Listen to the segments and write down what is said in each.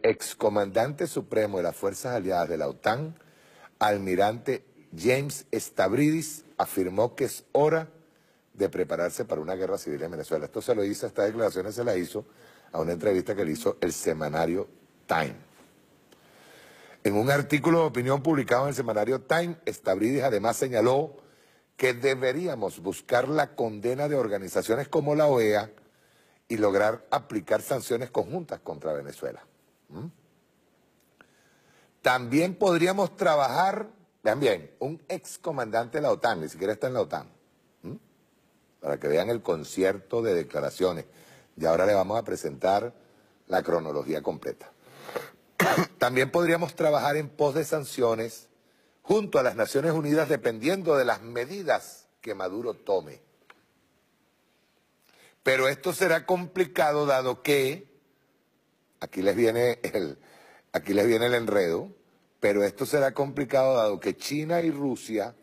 excomandante supremo de las Fuerzas Aliadas de la OTAN, almirante James Stavridis, afirmó que es hora de prepararse para una guerra civil en Venezuela. Esto se lo hizo, estas declaraciones se las hizo a una entrevista que le hizo el semanario Time. En un artículo de opinión publicado en el semanario Time, Stavridis además señaló que deberíamos buscar la condena de organizaciones como la OEA y lograr aplicar sanciones conjuntas contra Venezuela. También podríamos trabajar, vean bien, un excomandante de la OTAN, ni siquiera está en la OTAN, para que vean el concierto de declaraciones. Y ahora le vamos a presentar la cronología completa. También podríamos trabajar en pos de sanciones junto a las Naciones Unidas dependiendo de las medidas que Maduro tome. Pero esto será complicado dado que, aquí les viene el enredo, pero esto será complicado dado que China y Rusia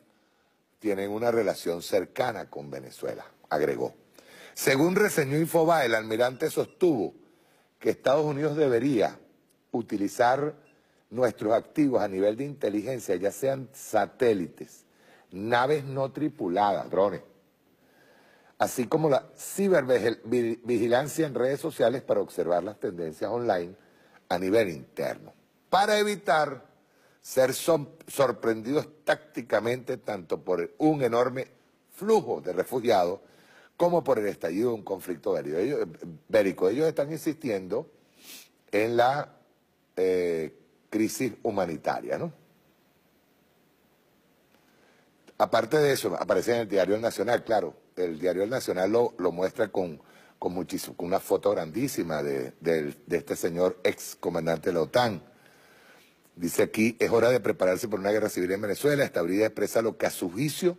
tienen una relación cercana con Venezuela, agregó. Según reseñó Infobae, el almirante sostuvo que Estados Unidos debería utilizar nuestros activos a nivel de inteligencia, ya sean satélites, naves no tripuladas, drones, así como la cibervigilancia en redes sociales para observar las tendencias online a nivel interno, para evitar ser sorprendidos tácticamente tanto por un enorme flujo de refugiados como por el estallido de un conflicto bélico. Ellos están insistiendo en la crisis humanitaria, ¿no? Aparte de eso, aparece en el Diario El Nacional, claro, el Diario El Nacional lo muestra con una foto grandísima de este señor ex comandante de la OTAN. Dice aquí, es hora de prepararse por una guerra civil en Venezuela. Stavridis expresa lo que a su juicio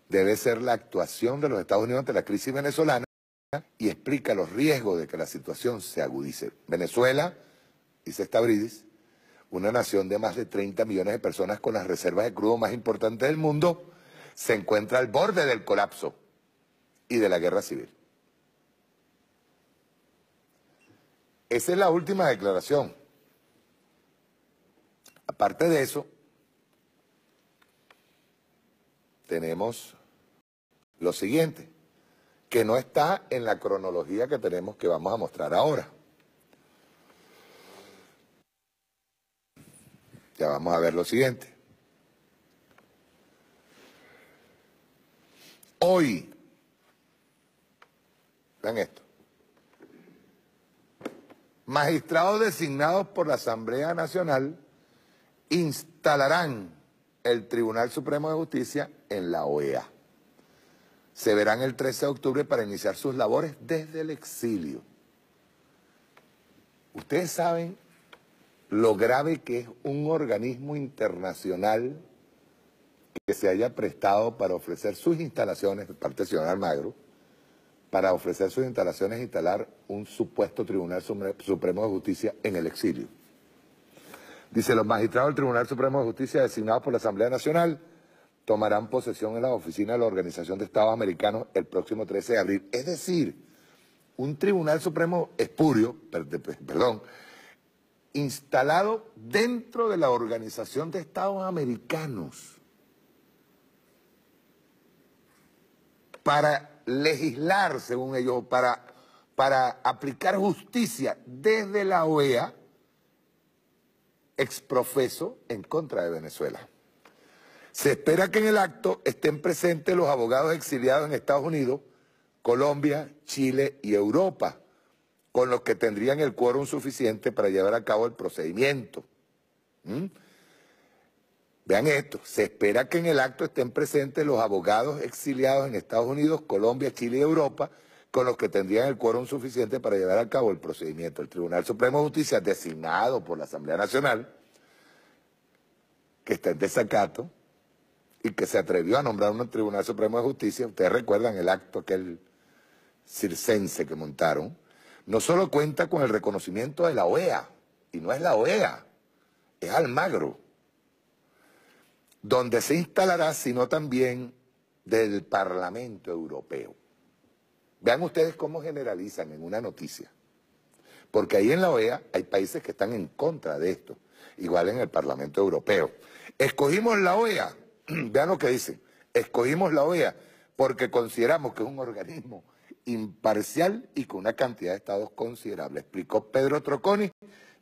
debe ser la actuación de los Estados Unidos ante la crisis venezolana y explica los riesgos de que la situación se agudice. Venezuela, dice Stavridis, una nación de más de 30 millones de personas con las reservas de crudo más importantes del mundo, se encuentra al borde del colapso y de la guerra civil. Esa es la última declaración. Aparte de eso, tenemos lo siguiente, que no está en la cronología que vamos a mostrar ahora. Ya vamos a ver lo siguiente. Hoy, vean esto, magistrados designados por la Asamblea Nacional instalarán el Tribunal Supremo de Justicia en la OEA. Se verán el 13 de octubre para iniciar sus labores desde el exilio. Ustedes saben lo grave que es un organismo internacional que se haya prestado para ofrecer sus instalaciones, de parte del señor Almagro, para ofrecer sus instalaciones e instalar un supuesto Tribunal Supremo de Justicia en el exilio. Dice, los magistrados del Tribunal Supremo de Justicia designados por la Asamblea Nacional tomarán posesión en la oficina de la Organización de Estados Americanos el próximo 13 de abril. Es decir, un Tribunal Supremo espurio, instalado dentro de la Organización de Estados Americanos para legislar, según ellos, para aplicar justicia desde la OEA, exprofeso en contra de Venezuela. Se espera que en el acto estén presentes los abogados exiliados en Estados Unidos, Colombia, Chile y Europa, con los que tendrían el quórum suficiente para llevar a cabo el procedimiento. Vean esto, se espera que en el acto estén presentes los abogados exiliados en Estados Unidos, Colombia, Chile y Europa, con los que tendrían el quórum suficiente para llevar a cabo el procedimiento. El Tribunal Supremo de Justicia, designado por la Asamblea Nacional, que está en desacato y que se atrevió a nombrar un Tribunal Supremo de Justicia, ustedes recuerdan el acto aquel circense que montaron, no solo cuenta con el reconocimiento de la OEA, y no es la OEA, es Almagro, donde se instalará, sino también del Parlamento Europeo. Vean ustedes cómo generalizan en una noticia. porque ahí en la OEA hay países que están en contra de esto, igual en el Parlamento Europeo. Escogimos la OEA, vean lo que dicen, escogimos la OEA porque consideramos que es un organismo imparcial y con una cantidad de estados considerable, explicó Pedro Troconi,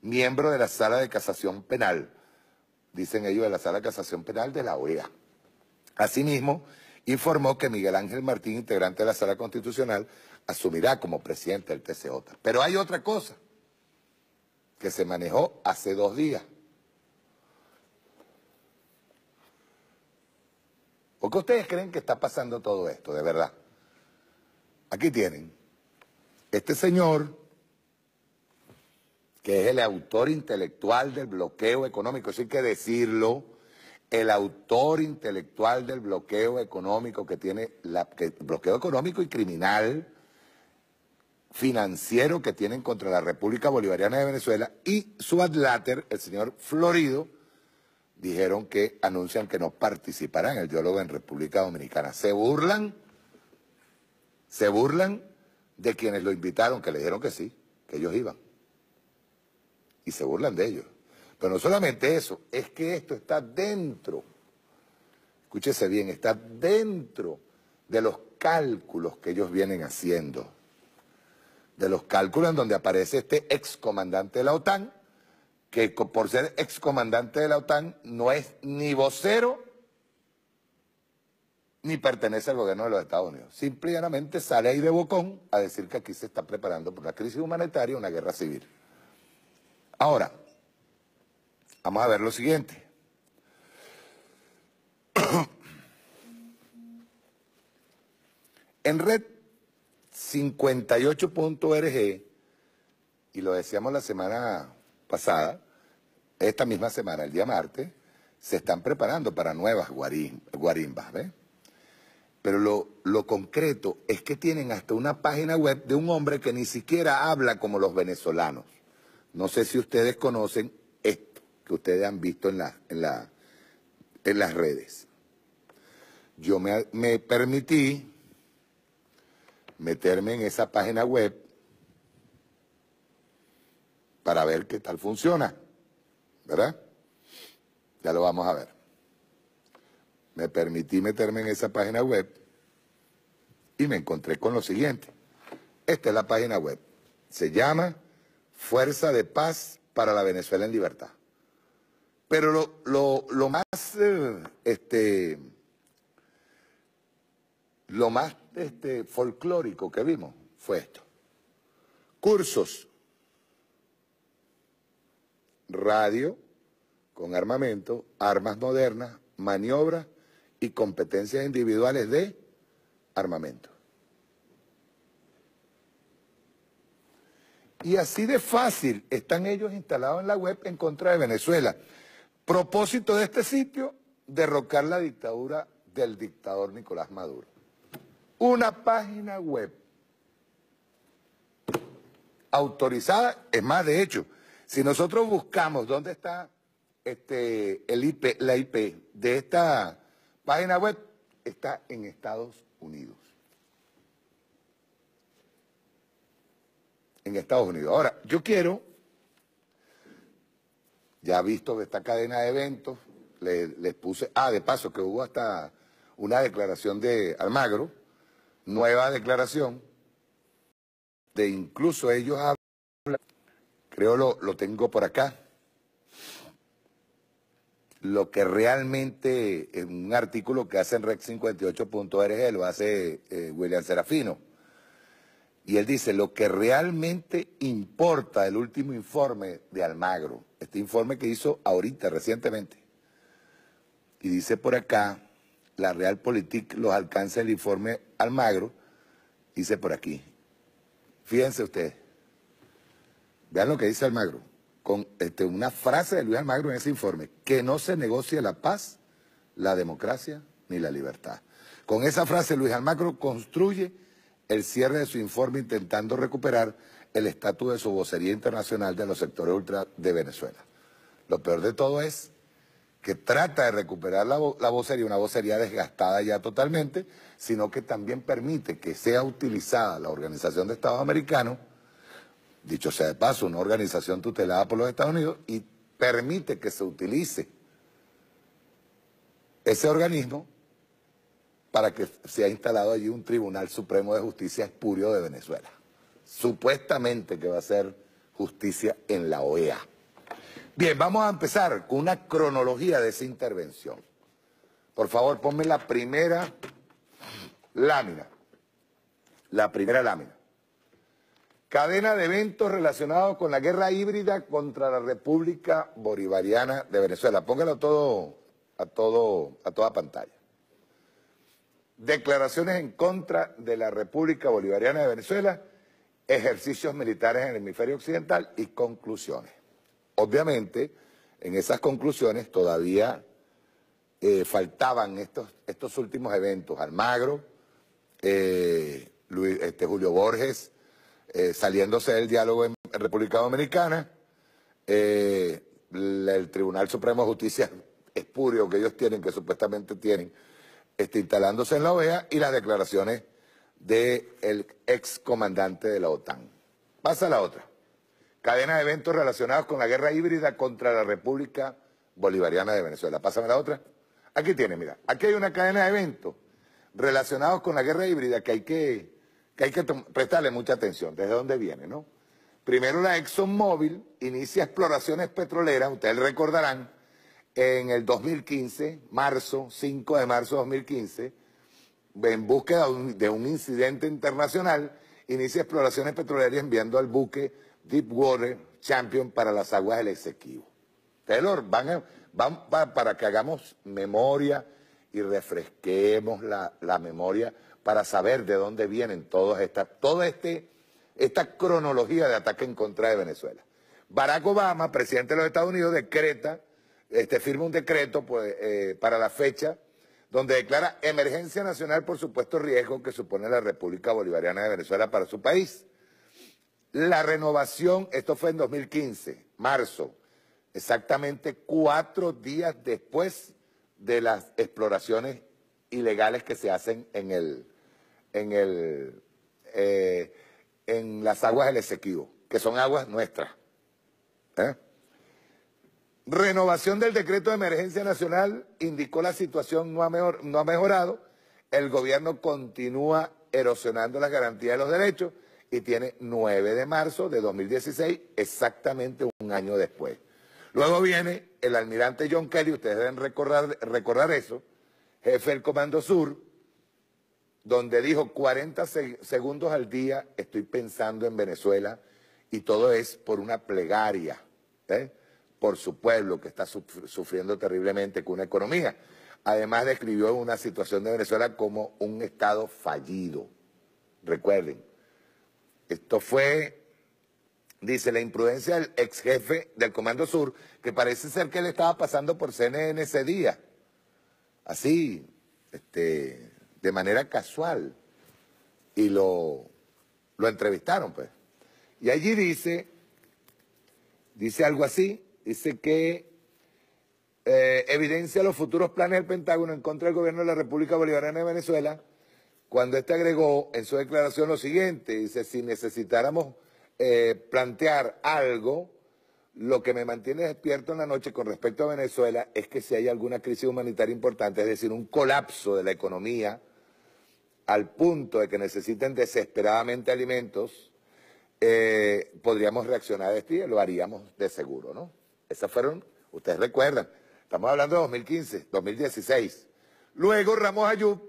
miembro de la Sala de Casación Penal, dicen ellos de la Sala de Casación Penal de la OEA. Asimismo, informó que Miguel Ángel Martín, integrante de la Sala Constitucional, asumirá como presidente del TCJ. Pero hay otra cosa que se manejó hace 2 días. ¿Por qué ustedes creen que está pasando todo esto, de verdad? Aquí tienen. Este señor, que es el autor intelectual del bloqueo económico, eso hay que decirlo, el autor intelectual del bloqueo económico que tiene, bloqueo económico y criminal financiero que tienen contra la República Bolivariana de Venezuela, y su adláter, el señor Florido, dijeron que anuncian que no participarán en el diálogo en República Dominicana. Se burlan de quienes lo invitaron, que le dijeron que sí, que ellos iban. Y se burlan de ellos. Pero no solamente eso, es que esto está dentro, escúchese bien, está dentro de los cálculos que ellos vienen haciendo. De los cálculos en donde aparece este excomandante de la OTAN, que por ser excomandante de la OTAN no es ni vocero ni pertenece al gobierno de los Estados Unidos. Simplemente sale ahí de bocón a decir que aquí se está preparando por una crisis humanitaria, una guerra civil. Ahora, vamos a ver lo siguiente. En Red 58.org, y lo decíamos la semana pasada, esta misma semana, el día martes, se están preparando para nuevas guarimbas, ¿ves? Pero lo concreto es que tienen hasta una página web de un hombre que ni siquiera habla como los venezolanos. No sé si ustedes conocen esto que ustedes han visto en las redes. Yo me permití meterme en esa página web para ver qué tal funciona, ¿verdad? Ya lo vamos a ver. Me permití meterme en esa página web y me encontré con lo siguiente. Esta es la página web. Se llama Fuerza de Paz para la Venezuela en Libertad. Pero lo más folclórico que vimos fue esto. Cursos. Radio con armamento, armas modernas, maniobras y competencias individuales de armamento. Y así de fácil están ellos instalados en la web en contra de Venezuela. Propósito de este sitio, derrocar la dictadura del dictador Nicolás Maduro. Una página web autorizada, es más, de hecho, si nosotros buscamos dónde está la IP de esta página web, está en Estados Unidos. En Estados Unidos. Ahora, yo quiero, ya visto esta cadena de eventos, les puse, de paso que hubo hasta una declaración de Almagro, nueva declaración, de incluso ellos hablan, creo lo tengo por acá, lo que realmente, en un artículo que hace en rec58.org, lo hace William Serafino. Y él dice, lo que realmente importa del último informe de Almagro, este informe que hizo ahorita, recientemente, y dice por acá, la Realpolitik los alcanza el informe Almagro, dice por aquí, fíjense ustedes, vean lo que dice Almagro, con una frase de Luis Almagro en ese informe, que no se negocie la paz, la democracia ni la libertad. Con esa frase Luis Almagro construye el cierre de su informe intentando recuperar el estatus de su vocería internacional de los sectores ultra de Venezuela. Lo peor de todo es que trata de recuperar la vocería, una vocería desgastada ya totalmente, sino que también permite que sea utilizada la Organización de Estados Americanos dicho sea de paso, una organización tutelada por los Estados Unidos y permite que se utilice ese organismo para que sea instalado allí un Tribunal Supremo de Justicia espurio de Venezuela. Supuestamente que va a ser justicia en la OEA. Bien, vamos a empezar con una cronología de esa intervención. Por favor, ponme la primera lámina. La primera lámina. Cadena de eventos relacionados con la guerra híbrida contra la República Bolivariana de Venezuela. Póngalo todo a toda pantalla. Declaraciones en contra de la República Bolivariana de Venezuela, ejercicios militares en el hemisferio occidental y conclusiones. Obviamente, en esas conclusiones todavía faltaban estos últimos eventos. Almagro, Julio Borges, saliéndose del diálogo en República Dominicana, el Tribunal Supremo de Justicia espurio que ellos tienen, que supuestamente tienen, instalándose en la OEA, y las declaraciones del excomandante de la OTAN. Pasa a la otra. Cadena de eventos relacionados con la guerra híbrida contra la República Bolivariana de Venezuela. Pásame la otra. Aquí tiene, mira, aquí hay una cadena de eventos relacionados con la guerra híbrida que hay que prestarle mucha atención. ¿Desde dónde viene, no? Primero, la ExxonMobil inicia exploraciones petroleras, ustedes recordarán, en el 2015, 5 de marzo de 2015, en búsqueda de un incidente internacional, inicia exploraciones petroleras enviando al buque Deepwater Champion para las aguas del Esequibo. Ustedes van para que hagamos memoria y refresquemos la memoria para saber de dónde vienen toda esta cronología de ataque en contra de Venezuela. Barack Obama, presidente de los Estados Unidos, firma un decreto para la fecha donde declara emergencia nacional por supuesto riesgo que supone la República Bolivariana de Venezuela para su país. La renovación, esto fue en 2015, marzo, exactamente 4 días después de las exploraciones ilegales que se hacen en las aguas del Esequibo, que son aguas nuestras. Renovación del decreto de emergencia nacional, indicó la situación no ha mejorado, el gobierno continúa erosionando las garantías de los derechos y tiene 9 de marzo de 2016, exactamente un año después. Luego viene el almirante John Kelly, ustedes deben recordar eso, jefe del Comando Sur, donde dijo 40 segundos al día estoy pensando en Venezuela y todo es por una plegaria, por su pueblo que está sufriendo terriblemente con una economía. Además describió una situación de Venezuela como un estado fallido. Recuerden, esto fue, dice, la imprudencia del ex jefe del Comando Sur, que parece ser que él estaba pasando por CNN ese día, así, de manera casual, y lo entrevistaron, pues. Y allí dice algo así, dice que evidencia los futuros planes del Pentágono en contra del gobierno de la República Bolivariana de Venezuela, cuando agregó en su declaración lo siguiente, dice, si necesitáramos plantear algo, lo que me mantiene despierto en la noche con respecto a Venezuela es que si hay alguna crisis humanitaria importante, es decir, un colapso de la economía, al punto de que necesiten desesperadamente alimentos, podríamos reaccionar a esto y lo haríamos de seguro, ¿no? Esas fueron, ustedes recuerdan, estamos hablando de 2015, 2016. Luego Ramos Ayub,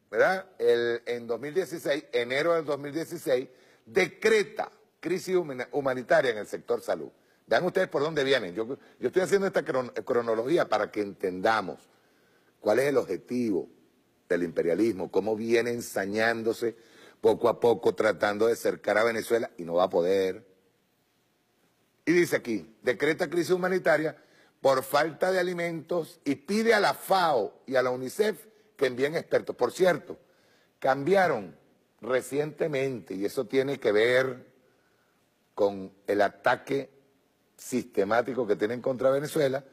¿verdad? En 2016, enero del 2016, decreta crisis humanitaria en el sector salud. Vean ustedes por dónde vienen. Yo estoy haciendo esta cronología para que entendamos cuál es el objetivo del imperialismo, cómo viene ensañándose poco a poco tratando de cercar a Venezuela y no va a poder. Y dice aquí, decreta crisis humanitaria por falta de alimentos y pide a la FAO y a la UNICEF que envíen expertos. Por cierto, cambiaron recientemente, y eso tiene que ver con el ataque sistemático que tienen contra Venezuela,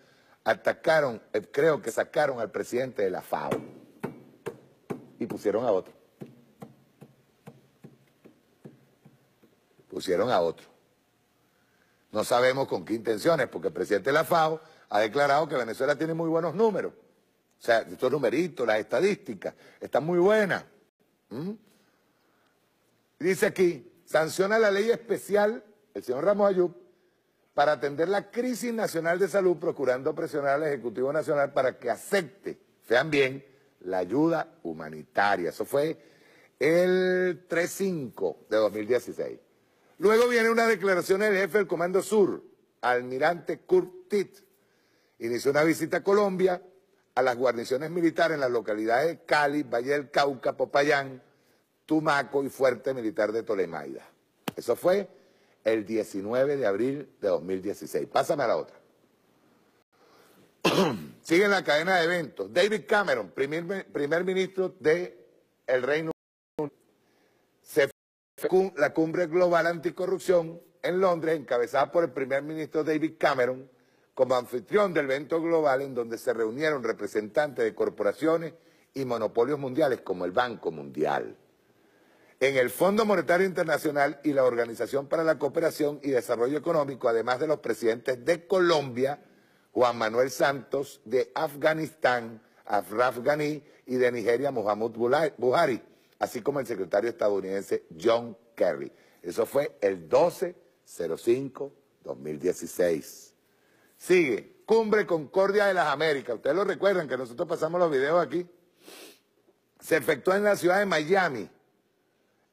atacaron, creo que sacaron al presidente de la FAO y pusieron a otro. pusieron a otro. No sabemos con qué intenciones, porque el presidente de la FAO ha declarado que Venezuela tiene muy buenos números. O sea, estos numeritos, las estadísticas, están muy buenas. Dice aquí, sanciona la ley especial, el señor Ramos Ayub, para atender la crisis nacional de salud, procurando presionar al Ejecutivo Nacional para que acepte, vean bien, la ayuda humanitaria. Eso fue el 3/5 de 2016. Luego viene una declaración del jefe del Comando Sur, almirante Kurt Titt. Inició una visita a Colombia, a las guarniciones militares en las localidades de Cali, Valle del Cauca, Popayán, Tumaco y Fuerte Militar de Tolemaida. Eso fue el 19 de abril de 2016. Pásame a la otra. Sigue en la cadena de eventos. David Cameron, primer ministro del Reino Unido, se fue a la cumbre global anticorrupción en Londres, encabezada por el primer ministro David Cameron, como anfitrión del evento global en donde se reunieron representantes de corporaciones y monopolios mundiales como el Banco Mundial, en el Fondo Monetario Internacional y la Organización para la Cooperación y Desarrollo Económico, además de los presidentes de Colombia, Juan Manuel Santos, de Afganistán, Ashraf Ghani, y de Nigeria, Muhammadu Buhari, así como el secretario estadounidense John Kerry. Eso fue el 12/05/2016. Sigue, Cumbre Concordia de las Américas. Ustedes lo recuerdan que nosotros pasamos los videos aquí. Se efectuó en la ciudad de Miami,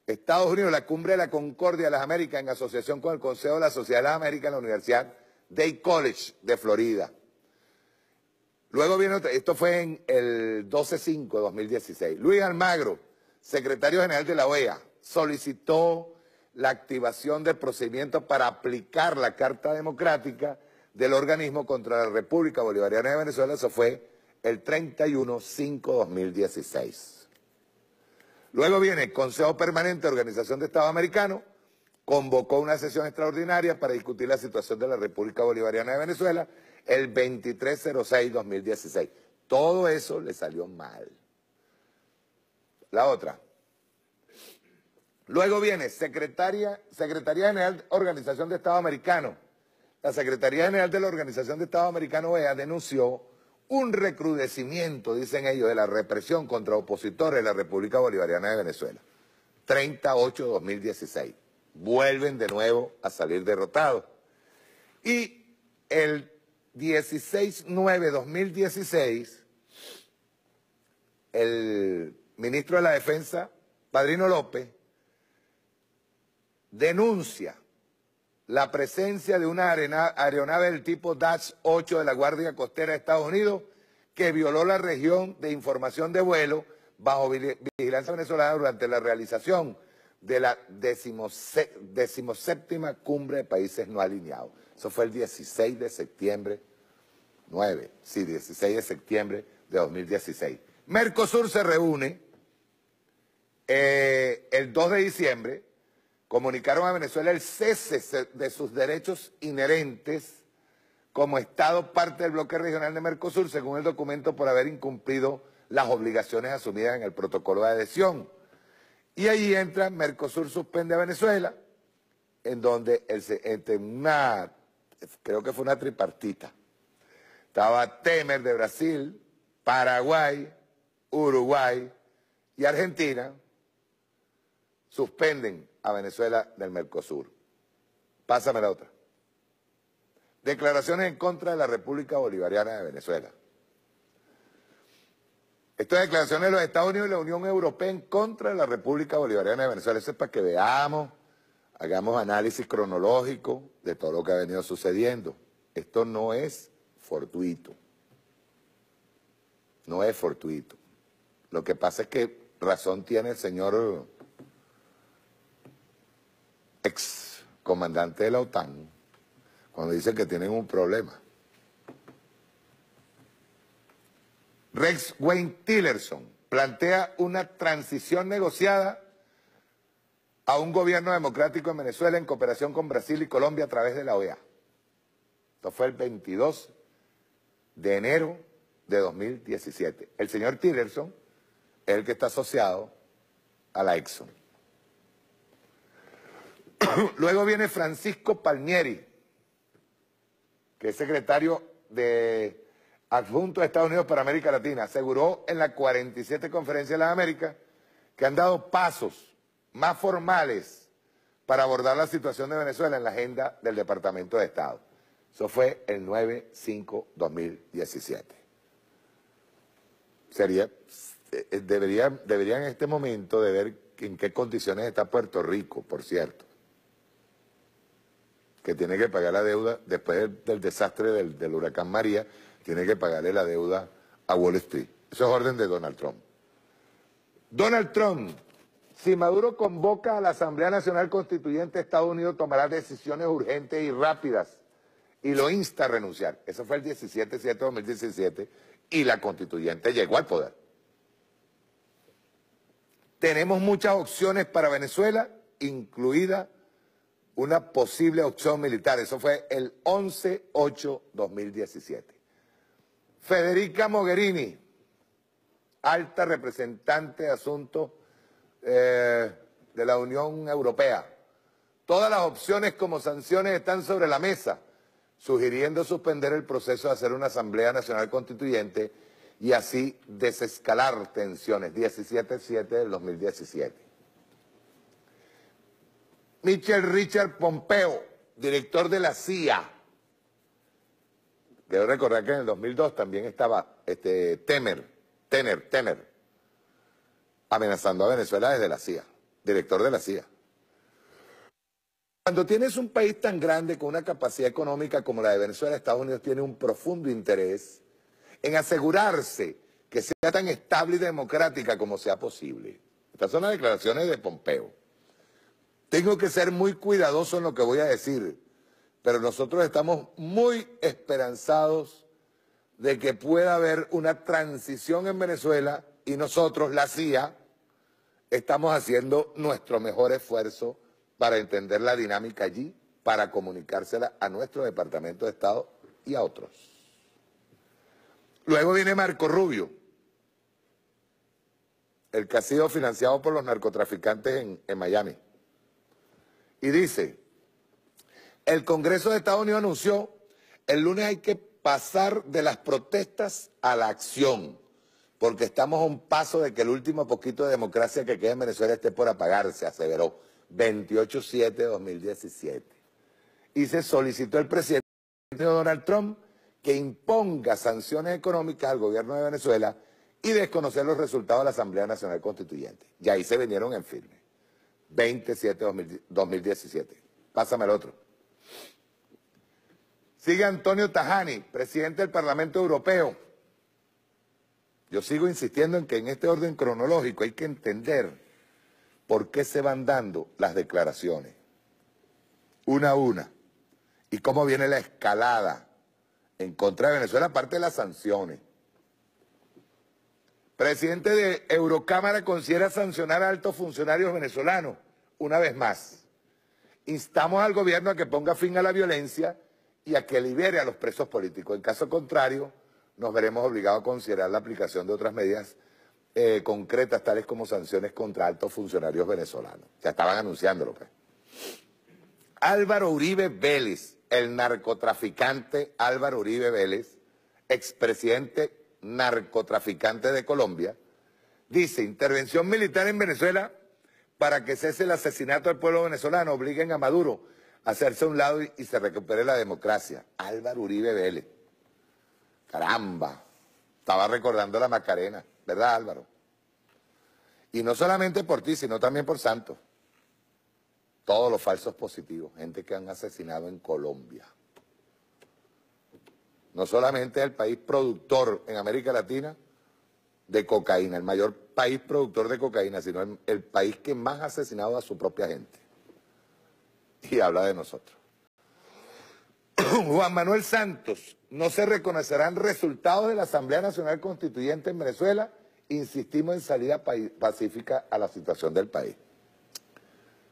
Estados Unidos, la Cumbre de la Concordia de las Américas en asociación con el Consejo de la Sociedad de las Américas en la Universidad Day College de Florida. Luego viene otra, esto fue en el 12/05/2016. Luis Almagro, secretario general de la OEA, solicitó la activación del procedimiento para aplicar la Carta Democrática del organismo contra la República Bolivariana de Venezuela. Eso fue el 31/05/2016. Luego viene el Consejo Permanente de Organización de Estados Americanos, convocó una sesión extraordinaria para discutir la situación de la República Bolivariana de Venezuela el 23/06/2016. Todo eso le salió mal. La otra. Luego viene Secretaría General de Organización de Estados Americanos. La Secretaría General de la Organización de Estados Americanos, OEA, denunció un recrudecimiento, dicen ellos, de la represión contra opositores de la República Bolivariana de Venezuela. 30/08/2016. Vuelven de nuevo a salir derrotados. Y el 16/09/2016, el ministro de la Defensa, Padrino López, denuncia la presencia de una aeronave del tipo Dash 8 de la Guardia Costera de Estados Unidos que violó la región de información de vuelo bajo vigilancia venezolana durante la realización de la 17ª Cumbre de Países No Alineados. Eso fue el 16 de septiembre, 16 de septiembre de 2016. Mercosur se reúne el 2 de diciembre, comunicaron a Venezuela el cese de sus derechos inherentes como Estado parte del bloque regional de Mercosur, según el documento, por haber incumplido las obligaciones asumidas en el protocolo de adhesión. Y ahí entra, Mercosur suspende a Venezuela, en donde creo que fue una tripartita. Estaba Temer de Brasil, Paraguay, Uruguay y Argentina, suspenden a Venezuela del Mercosur. Pásame la otra. Declaraciones en contra de la República Bolivariana de Venezuela. Estas declaraciones de los Estados Unidos y la Unión Europea en contra de la República Bolivariana de Venezuela. Eso es para que veamos, hagamos análisis cronológico de todo lo que ha venido sucediendo. Esto no es fortuito. No es fortuito. Lo que pasa es que razón tiene el señor ex comandante de la OTAN cuando dice que tienen un problema. Rex Wayne Tillerson plantea una transición negociada a un gobierno democrático en Venezuela en cooperación con Brasil y Colombia a través de la OEA. Esto fue el 22 de enero de 2017. El señor Tillerson es el que está asociado a la Exxon. Luego viene Francisco Palmieri, que es secretario de adjunto de Estados Unidos para América Latina. Aseguró en la 47 Conferencia de las Américas que han dado pasos más formales para abordar la situación de Venezuela en la agenda del Departamento de Estado. Eso fue el 9/5/2017. Deberían en este momento de ver en qué condiciones está Puerto Rico, por cierto, que tiene que pagar la deuda después del desastre del huracán María, tiene que pagarle la deuda a Wall Street. Eso es orden de Donald Trump. Donald Trump, si Maduro convoca a la Asamblea Nacional Constituyente, Estados Unidos tomará decisiones urgentes y rápidas y lo insta a renunciar. Eso fue el 17/7/2017 y la Constituyente llegó al poder. Tenemos muchas opciones para Venezuela, incluida una posible opción militar. Eso fue el 11/8/2017. Federica Mogherini, alta representante de asuntos de la Unión Europea. Todas las opciones como sanciones están sobre la mesa, sugiriendo suspender el proceso de hacer una Asamblea Nacional Constituyente y así desescalar tensiones. 17/7/2017. Michel Richard Pompeo, director de la CIA. Debo recordar que en el 2002 también estaba Temer, amenazando a Venezuela desde la CIA, director de la CIA. Cuando tienes un país tan grande con una capacidad económica como la de Venezuela, Estados Unidos tiene un profundo interés en asegurarse que sea tan estable y democrática como sea posible. Estas son las declaraciones de Pompeo. Tengo que ser muy cuidadoso en lo que voy a decir, pero nosotros estamos muy esperanzados de que pueda haber una transición en Venezuela y nosotros, la CIA, estamos haciendo nuestro mejor esfuerzo para entender la dinámica allí, para comunicársela a nuestro Departamento de Estado y a otros. Luego viene Marco Rubio, el que ha sido financiado por los narcotraficantes en Miami. Y dice, el Congreso de Estados Unidos anunció, el lunes hay que pasar de las protestas a la acción, porque estamos a un paso de que el último poquito de democracia que queda en Venezuela esté por apagarse, aseveró. 28/7/2017. Y se solicitó al presidente Donald Trump que imponga sanciones económicas al gobierno de Venezuela y desconocer los resultados de la Asamblea Nacional Constituyente. Y ahí se vinieron en firme. 20/7/2017. Pásame el otro. Sigue Antonio Tajani, presidente del Parlamento Europeo. Yo sigo insistiendo en que en este orden cronológico hay que entender por qué se van dando las declaraciones, una a una, y cómo viene la escalada en contra de Venezuela, aparte de las sanciones. Presidente de Eurocámara considera sancionar a altos funcionarios venezolanos, una vez más. Instamos al gobierno a que ponga fin a la violencia y a que libere a los presos políticos. En caso contrario, nos veremos obligados a considerar la aplicación de otras medidas concretas, tales como sanciones contra altos funcionarios venezolanos. Ya estaban anunciándolo, pues. Álvaro Uribe Vélez, el narcotraficante Álvaro Uribe Vélez, expresidente narcotraficante de Colombia, dice, intervención militar en Venezuela para que cese el asesinato del pueblo venezolano, obliguen a Maduro a hacerse a un lado y se recupere la democracia. Álvaro Uribe Vélez. Caramba, estaba recordando la Macarena, ¿verdad, Álvaro? Y no solamente por ti, sino también por Santos. Todos los falsos positivos, gente que han asesinado en Colombia. No solamente es el país productor en América Latina de cocaína, el mayor país productor de cocaína, sino el país que más ha asesinado a su propia gente. Y habla de nosotros. Juan Manuel Santos, no se reconocerán resultados de la Asamblea Nacional Constituyente en Venezuela, insistimos en salida pacífica a la situación del país.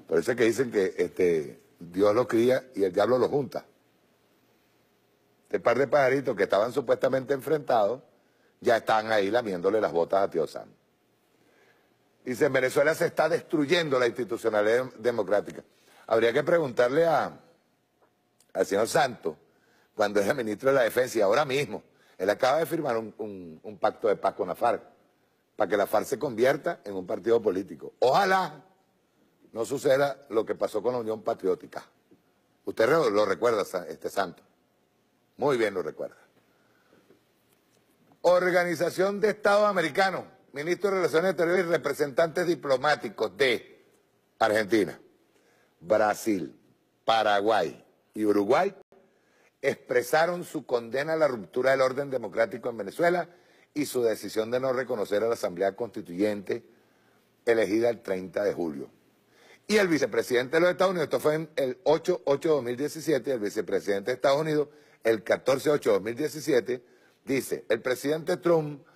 Por eso es que dicen que Dios lo cría y el diablo lo junta. Este par de pajaritos que estaban supuestamente enfrentados, ya están ahí lamiéndole las botas a Tío Sam. Dice, en Venezuela se está destruyendo la institucionalidad democrática. Habría que preguntarle al señor Santos, cuando era ministro de la Defensa, y ahora mismo, él acaba de firmar un pacto de paz con la FARC, para que la FARC se convierta en un partido político. Ojalá no suceda lo que pasó con la Unión Patriótica. Usted lo recuerda, Santos. Muy bien lo recuerda. Organización de Estados Americanos, ministro de Relaciones Exteriores y representantes diplomáticos de Argentina, Brasil, Paraguay y Uruguay expresaron su condena a la ruptura del orden democrático en Venezuela y su decisión de no reconocer a la Asamblea Constituyente elegida el 30 de julio. Y el vicepresidente de los Estados Unidos, esto fue en el 8-8 de 2017, el vicepresidente de Estados Unidos, el 14-8 de 2017, dice, el presidente Trump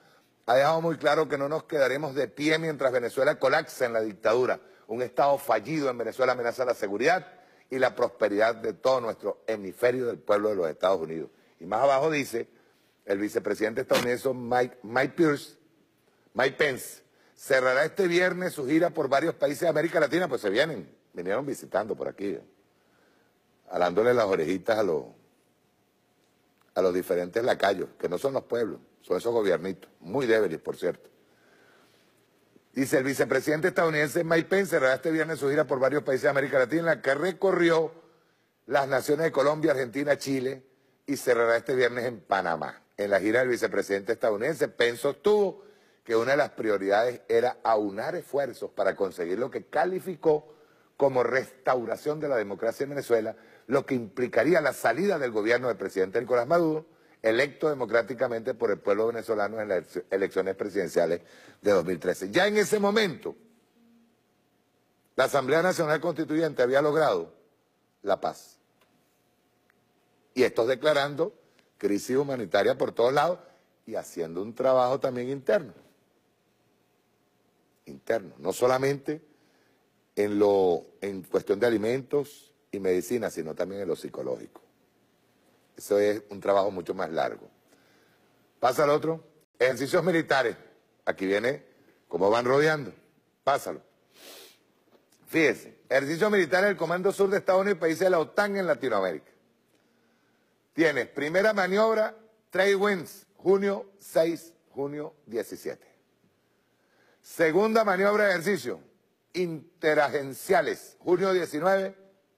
ha dejado muy claro que no nos quedaremos de pie mientras Venezuela colapsa en la dictadura. Un Estado fallido en Venezuela amenaza la seguridad y la prosperidad de todo nuestro hemisferio del pueblo de los Estados Unidos. Y más abajo dice, el vicepresidente estadounidense Mike Pence, cerrará este viernes su gira por varios países de América Latina, pues vinieron visitando por aquí, jalándole las orejitas a los diferentes lacayos, que no son los pueblos, son esos gobiernitos, muy débiles, por cierto. Dice, el vicepresidente estadounidense Mike Pence cerrará este viernes su gira por varios países de América Latina, que recorrió las naciones de Colombia, Argentina, Chile, y cerrará este viernes en Panamá. En la gira del vicepresidente estadounidense, Pence sostuvo que una de las prioridades era aunar esfuerzos para conseguir lo que calificó como restauración de la democracia en Venezuela, lo que implicaría la salida del gobierno del presidente Nicolás Maduro, electo democráticamente por el pueblo venezolano en las elecciones presidenciales de 2013. Ya en ese momento, la Asamblea Nacional Constituyente había logrado la paz. Y estos declarando crisis humanitaria por todos lados y haciendo un trabajo también interno. No solamente en cuestión de alimentos y medicina, sino también en lo psicológico. Eso es un trabajo mucho más largo. Pasa al otro. Ejercicios militares. Aquí viene cómo van rodeando. Pásalo. Fíjese. Ejercicios militares del Comando Sur de Estados Unidos y países de la OTAN en Latinoamérica. Tienes primera maniobra, Trade Winds, junio 6, junio 17. Segunda maniobra de ejercicio, interagenciales, junio 19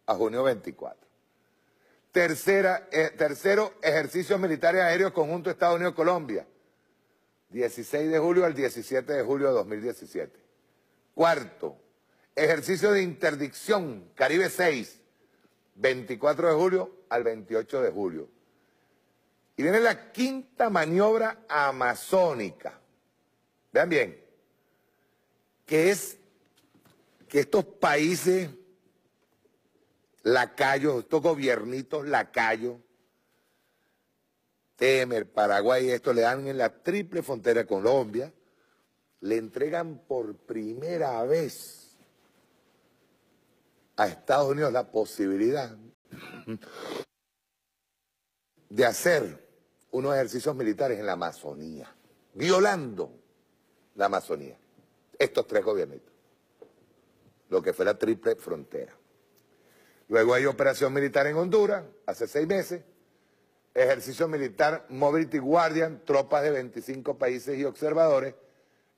a junio 24. Tercero, ejercicios militares aéreos conjunto Estados Unidos-Colombia, 16 de julio al 17 de julio de 2017. Cuarto, ejercicio de interdicción, Caribe 6, 24 de julio al 28 de julio. Y viene la quinta maniobra amazónica. Vean bien, que es que estos países lacayos, estos gobiernitos lacayos, Temer, Paraguay, esto le dan en la triple frontera de Colombia, le entregan por primera vez a Estados Unidos la posibilidad de hacer unos ejercicios militares en la Amazonía, violando la Amazonía. Estos tres gobiernitos, lo que fue la triple frontera. Luego hay operación militar en Honduras, hace 6 meses, ejercicio militar Mobility Guardian, tropas de 25 países y observadores,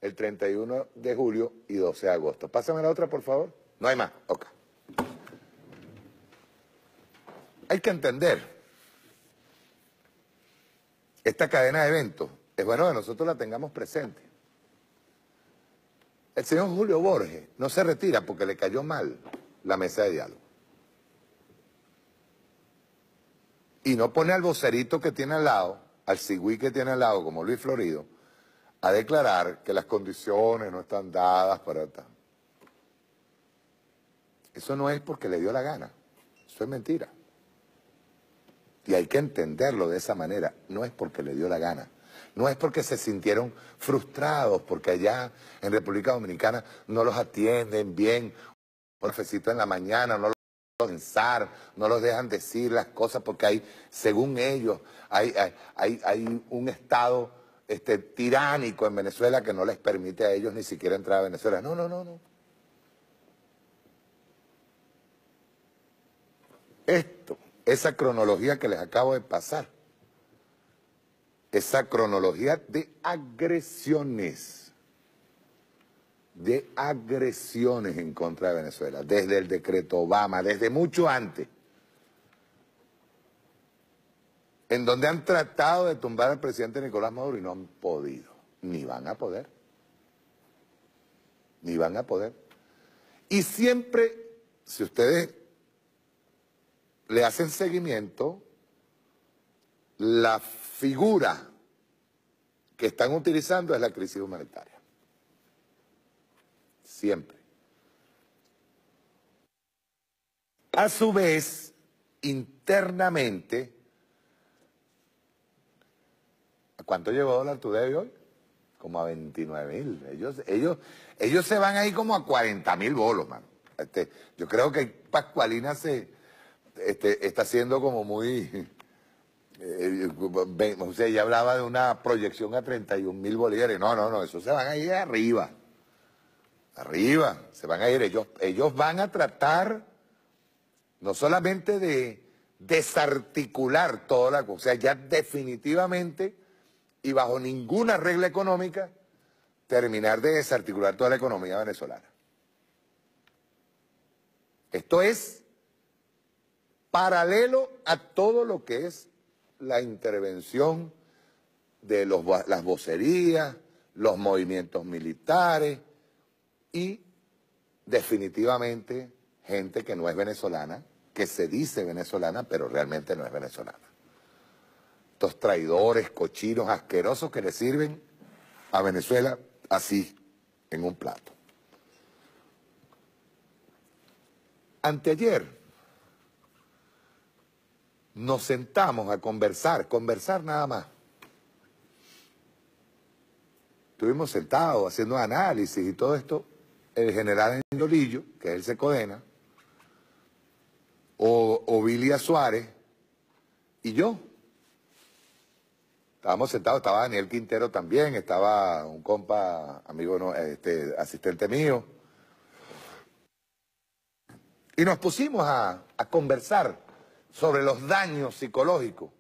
el 31 de julio y 12 de agosto. Pásame la otra, por favor. No hay más. Ok. Hay que entender, esta cadena de eventos, es bueno que nosotros la tengamos presente. El señor Julio Borges no se retira porque le cayó mal la mesa de diálogo. Y no pone al vocerito que tiene al lado, al cigüí que tiene al lado, como Luis Florido, a declarar que las condiciones no están dadas para tal. Eso no es porque le dio la gana, eso es mentira. Y hay que entenderlo de esa manera, no es porque le dio la gana. No es porque se sintieron frustrados, porque allá en República Dominicana no los atienden bien, un cafecito en la mañana, no los dejan pensar, no los dejan decir las cosas, porque hay, según ellos, hay un Estado tiránico en Venezuela que no les permite a ellos ni siquiera entrar a Venezuela. No. esa cronología que les acabo de pasar, esa cronología de agresiones en contra de Venezuela, desde el decreto Obama, desde mucho antes, en donde han tratado de tumbar al presidente Nicolás Maduro y no han podido, ni van a poder, ni van a poder. Y siempre, si ustedes le hacen seguimiento, la figura que están utilizando es la crisis humanitaria. Siempre. A su vez, internamente, ¿a cuánto llegó Dólar Today hoy? Como a 29.000. Ellos se van ahí como a 40.000 bolos, mano. Yo creo que Pascualina está siendo como muy... o sea, ella hablaba de una proyección a 31.000 bolívares. No, eso se van a ir arriba. Arriba, se van a ir. Ellos van a tratar no solamente de desarticular toda la cosa, o sea, ya definitivamente y bajo ninguna regla económica terminar de desarticular toda la economía venezolana. Esto es paralelo a todo lo que es la intervención de las vocerías, los movimientos militares y definitivamente gente que no es venezolana, que se dice venezolana, pero realmente no es venezolana. Estos traidores, cochinos, asquerosos que le sirven a Venezuela así, en un plato. Anteayer nos sentamos a conversar nada más. Estuvimos sentados haciendo análisis y todo esto, el general Angiolillo, que es el Secodena, Ovilia Suárez y yo. Estábamos sentados, estaba Daniel Quintero también, estaba un compa, amigo, asistente mío. Y nos pusimos a conversar sobre los daños psicológicos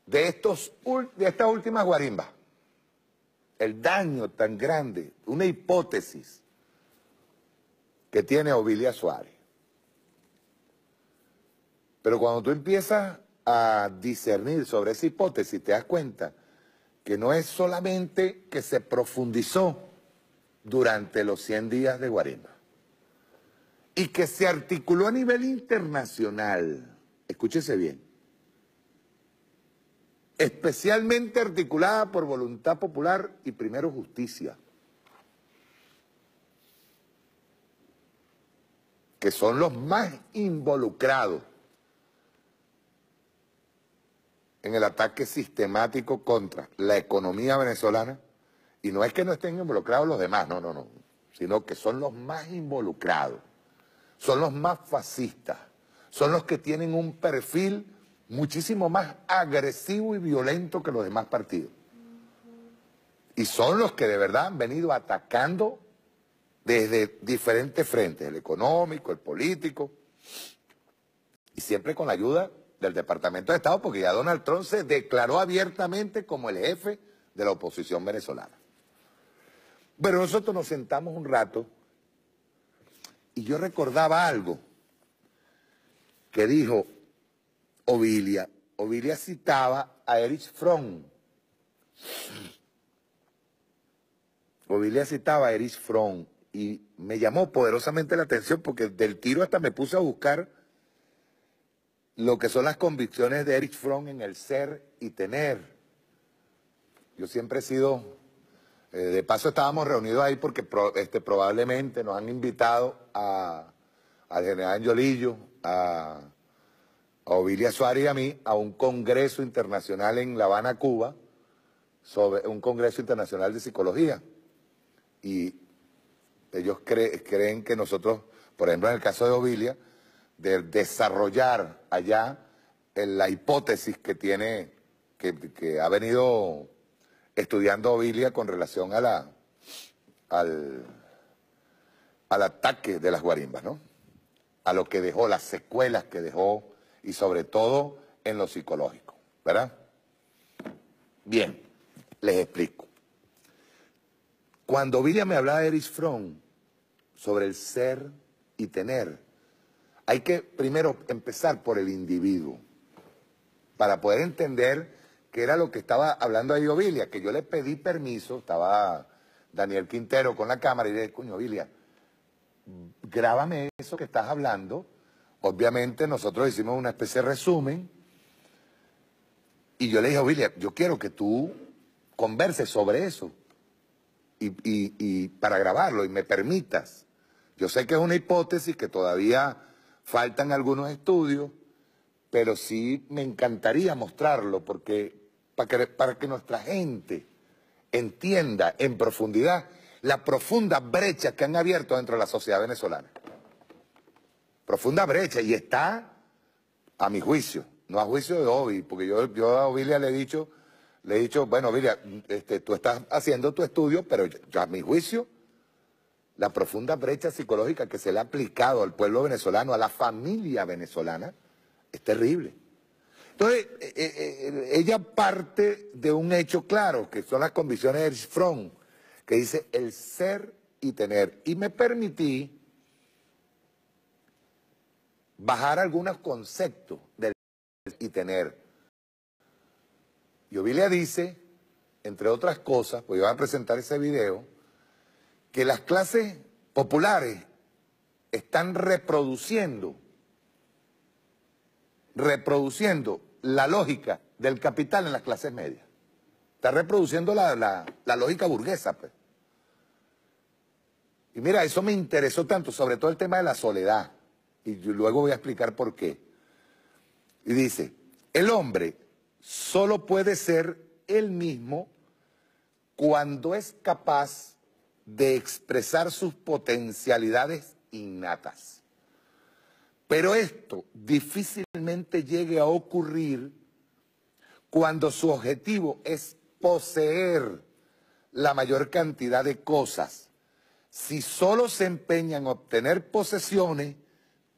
de estas últimas guarimbas. El daño tan grande, una hipótesis que tiene Ovilia Suárez. Pero cuando tú empiezas a discernir sobre esa hipótesis, te das cuenta que no es solamente que se profundizó durante los 100 días de guarimba y que se articuló a nivel internacional, escúchese bien, especialmente articulada por voluntad popular y primero justicia, que son los más involucrados en el ataque sistemático contra la economía venezolana, y no es que no estén involucrados los demás, no, sino que son los más involucrados, son los más fascistas, son los que tienen un perfil muchísimo más agresivo y violento que los demás partidos. Y son los que de verdad han venido atacando desde diferentes frentes, el económico, el político, y siempre con la ayuda del Departamento de Estado, porque ya Donald Trump se declaró abiertamente como el jefe de la oposición venezolana. Pero nosotros nos sentamos un rato y yo recordaba algo que dijo Ovilia. Ovilia citaba a Erich Fromm. Ovilia citaba a Erich Fromm y me llamó poderosamente la atención porque del tiro hasta me puse a buscar lo que son las convicciones de Erich Fromm en el ser y tener. Yo siempre he sido, de paso estábamos reunidos ahí porque probablemente nos han invitado al general Angiolillo, a Ovilia Suárez y a mí, a un congreso internacional en La Habana, Cuba, sobre un congreso internacional de psicología. Y ellos creen que nosotros, por ejemplo en el caso de Ovilia, de desarrollar allá la hipótesis que tiene, que ha venido estudiando Ovilia con relación a al ataque de las guarimbas, ¿no? A lo que dejó, las secuelas que dejó y sobre todo en lo psicológico, ¿verdad? Bien, les explico. Cuando Ovilia me hablaba de Erich Fromm sobre el ser y tener, hay que primero empezar por el individuo para poder entender qué era lo que estaba hablando ahí Ovilia, que yo le pedí permiso, estaba Daniel Quintero con la cámara y le dije, coño Ovilia, grábame eso que estás hablando. Obviamente nosotros hicimos una especie de resumen y yo le dije, Ovilia, yo quiero que tú converses sobre eso y para grabarlo y me permitas. Yo sé que es una hipótesis, que todavía faltan algunos estudios, pero sí me encantaría mostrarlo porque para que nuestra gente entienda en profundidad la profunda brecha que han abierto dentro de la sociedad venezolana. Profunda brecha, y está a mi juicio, no a juicio de Ovi, porque yo a Ovilia le he dicho, bueno, Ovilia, tú estás haciendo tu estudio, pero yo, a mi juicio, la profunda brecha psicológica que se le ha aplicado al pueblo venezolano, a la familia venezolana, es terrible. Entonces, ella parte de un hecho claro, que son las convicciones de Erich Fromm, que dice el ser y tener. Y me permití bajar algunos conceptos del ser y tener. Y Ovilia dice, entre otras cosas, pues yo voy a presentar ese video, que las clases populares están reproduciendo la lógica del capital en las clases medias. Está reproduciendo la lógica burguesa, pues. Y mira, eso me interesó tanto, sobre todo el tema de la soledad. Y luego voy a explicar por qué. Y dice, el hombre solo puede ser él mismo cuando es capaz de expresar sus potencialidades innatas. Pero esto difícilmente llegue a ocurrir cuando su objetivo es poseer la mayor cantidad de cosas. Si solo se empeña en obtener posesiones,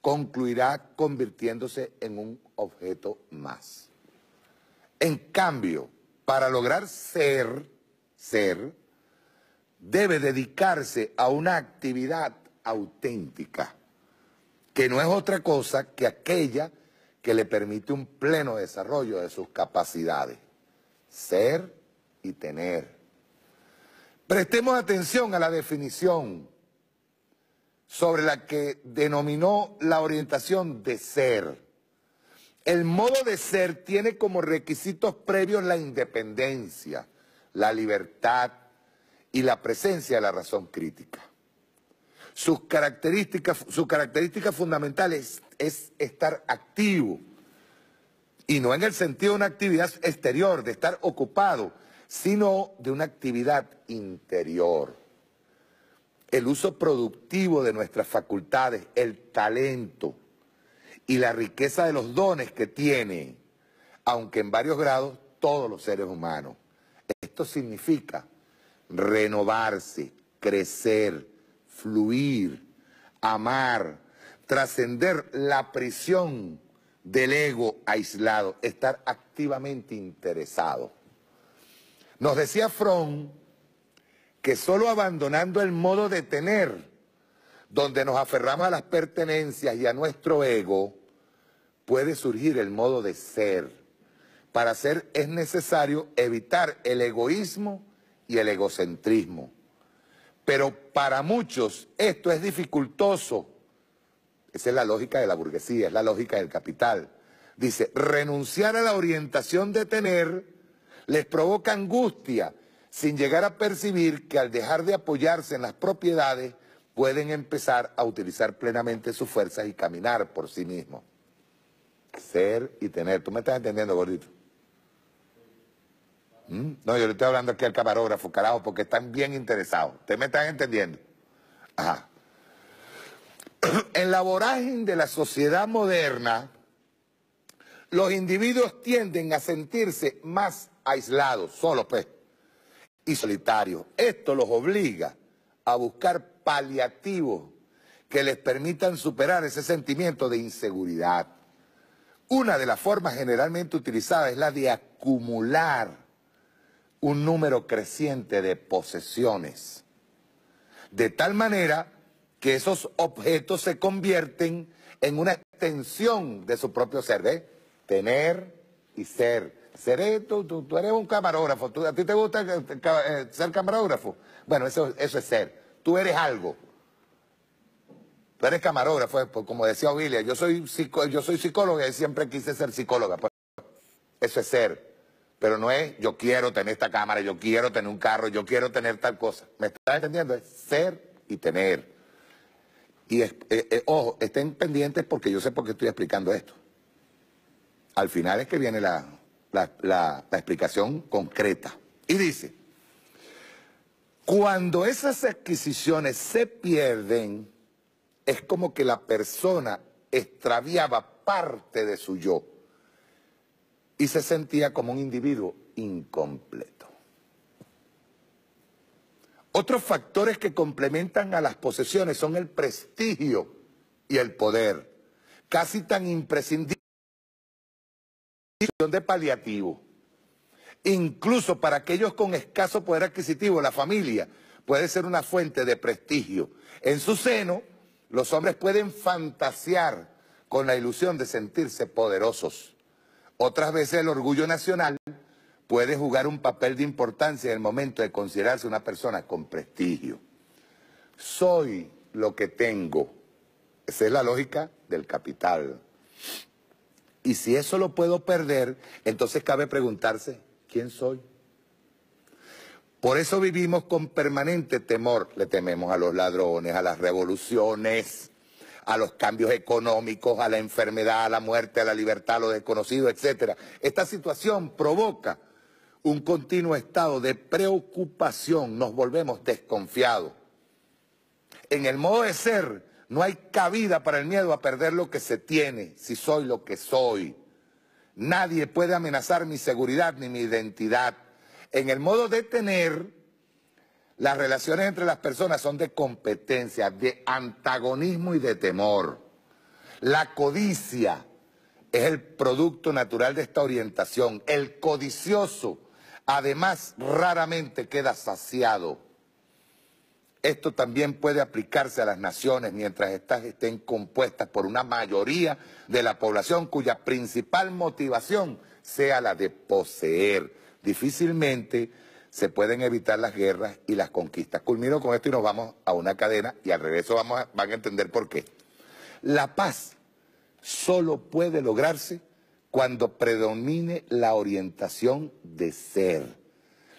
concluirá convirtiéndose en un objeto más. En cambio, para lograr ser, debe dedicarse a una actividad auténtica, que no es otra cosa que aquella que le permite un pleno desarrollo de sus capacidades. Ser y tener. Prestemos atención a la definición sobre la que denominó la orientación de ser. El modo de ser tiene como requisitos previos la independencia, la libertad y la presencia de la razón crítica. Su característica fundamental es estar activo, y no en el sentido de una actividad exterior, de estar ocupado, sino de una actividad interior. El uso productivo de nuestras facultades, el talento y la riqueza de los dones que tiene, aunque en varios grados, todos los seres humanos. Esto significa renovarse, crecer, fluir, amar, trascender la prisión del ego aislado, estar activamente interesado. Nos decía Fromm que solo abandonando el modo de tener, donde nos aferramos a las pertenencias y a nuestro ego, puede surgir el modo de ser. Para ser es necesario evitar el egoísmo y el egocentrismo. Pero para muchos esto es dificultoso. Esa es la lógica de la burguesía, es la lógica del capital. Dice, renunciar a la orientación de tener les provoca angustia, sin llegar a percibir que al dejar de apoyarse en las propiedades, pueden empezar a utilizar plenamente sus fuerzas y caminar por sí mismos. Ser y tener. ¿Tú me estás entendiendo, gordito? No, yo le estoy hablando aquí al camarógrafo, carajo, porque están bien interesados. ¿Ustedes me están entendiendo? Ajá. En la vorágine de la sociedad moderna, los individuos tienden a sentirse más aislados, solos, pues, y solitarios. Esto los obliga a buscar paliativos que les permitan superar ese sentimiento de inseguridad. Una de las formas generalmente utilizadas es la de acumular un número creciente de posesiones, de tal manera que esos objetos se convierten en una extensión de su propio ser, ¿ves? Tener y ser. Tú eres un camarógrafo, ¿a ti te gusta ser camarógrafo? Bueno, eso es ser. Tú eres algo. Tú eres camarógrafo, pues, como decía Ovilia, yo soy psicóloga y siempre quise ser psicóloga. Pues, eso es ser. Pero no es yo quiero tener esta cámara, yo quiero tener un carro, yo quiero tener tal cosa. ¿Me estás entendiendo? Es ser y tener. Y ojo, estén pendientes porque yo sé por qué estoy explicando esto. Al final es que viene la explicación concreta. Y dice, cuando esas adquisiciones se pierden, es como que la persona extraviaba parte de su yo y se sentía como un individuo incompleto. Otros factores que complementan a las posesiones son el prestigio y el poder, casi tan imprescindibles de paliativo. Incluso para aquellos con escaso poder adquisitivo, la familia puede ser una fuente de prestigio. En su seno, los hombres pueden fantasear con la ilusión de sentirse poderosos. Otras veces el orgullo nacional puede jugar un papel de importancia en el momento de considerarse una persona con prestigio. Soy lo que tengo. Esa es la lógica del capital. Y si eso lo puedo perder, entonces cabe preguntarse, ¿quién soy? Por eso vivimos con permanente temor. Le tememos a los ladrones, a las revoluciones, a los cambios económicos, a la enfermedad, a la muerte, a la libertad, a lo desconocido, etc. Esta situación provoca un continuo estado de preocupación, nos volvemos desconfiados. En el modo de ser no hay cabida para el miedo a perder lo que se tiene, si soy lo que soy. Nadie puede amenazar mi seguridad ni mi identidad. En el modo de tener, las relaciones entre las personas son de competencia, de antagonismo y de temor. La codicia es el producto natural de esta orientación. El codicioso, además, raramente queda saciado. Esto también puede aplicarse a las naciones mientras éstas estén compuestas por una mayoría de la población cuya principal motivación sea la de poseer. Difícilmente se pueden evitar las guerras y las conquistas. Culmino con esto y nos vamos a una cadena y al regreso van a entender por qué. La paz solo puede lograrse cuando predomine la orientación de ser.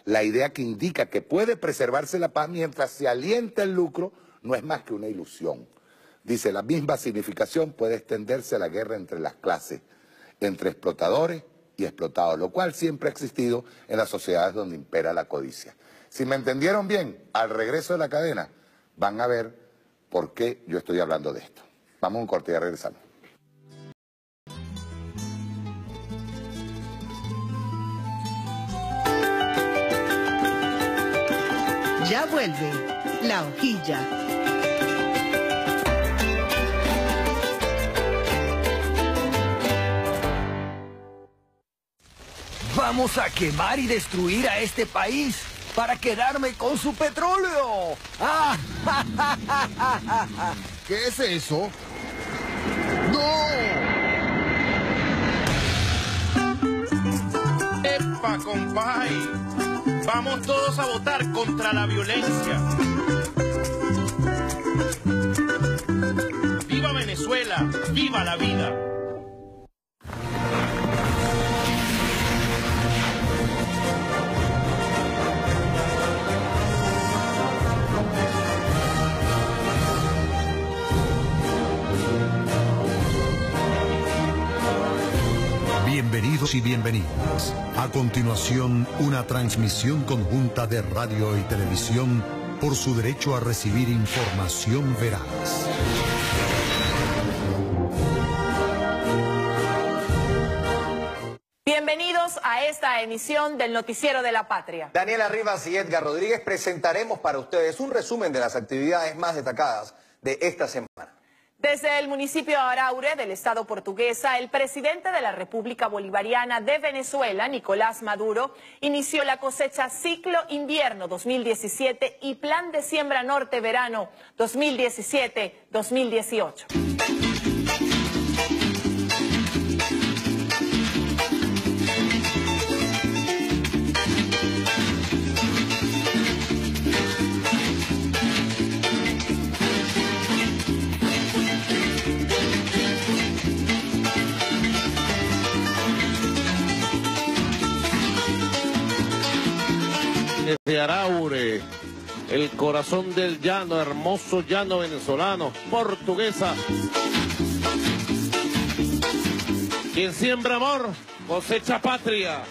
La idea que indica que puede preservarse la paz mientras se alienta el lucro no es más que una ilusión. Dice, la misma significación puede extenderse a la guerra entre las clases, entre explotadores y explotados, lo cual siempre ha existido en las sociedades donde impera la codicia. Si me entendieron bien, al regreso de la cadena van a ver por qué yo estoy hablando de esto. Vamos a un corte y ya regresamos. Ya vuelve La Hojilla. Vamos a quemar y destruir a este país para quedarme con su petróleo. ¡Ah! ¿Qué es eso? ¡No! ¡Epa, compay! Vamos todos a votar contra la violencia. ¡Viva Venezuela! ¡Viva la vida! Bienvenidos y bienvenidas. A continuación, una transmisión conjunta de radio y televisión por su derecho a recibir información veraz. Bienvenidos a esta emisión del Noticiero de la Patria. Daniela Rivas y Edgar Rodríguez presentaremos para ustedes un resumen de las actividades más destacadas de esta semana. Desde el municipio de Araure, del estado Portuguesa, el presidente de la República Bolivariana de Venezuela, Nicolás Maduro, inició la cosecha Ciclo Invierno 2017 y Plan de Siembra Norte-Verano 2017-2018. Desde Araure, el corazón del llano, hermoso llano venezolano, Portuguesa. Quien siembra amor, cosecha patria.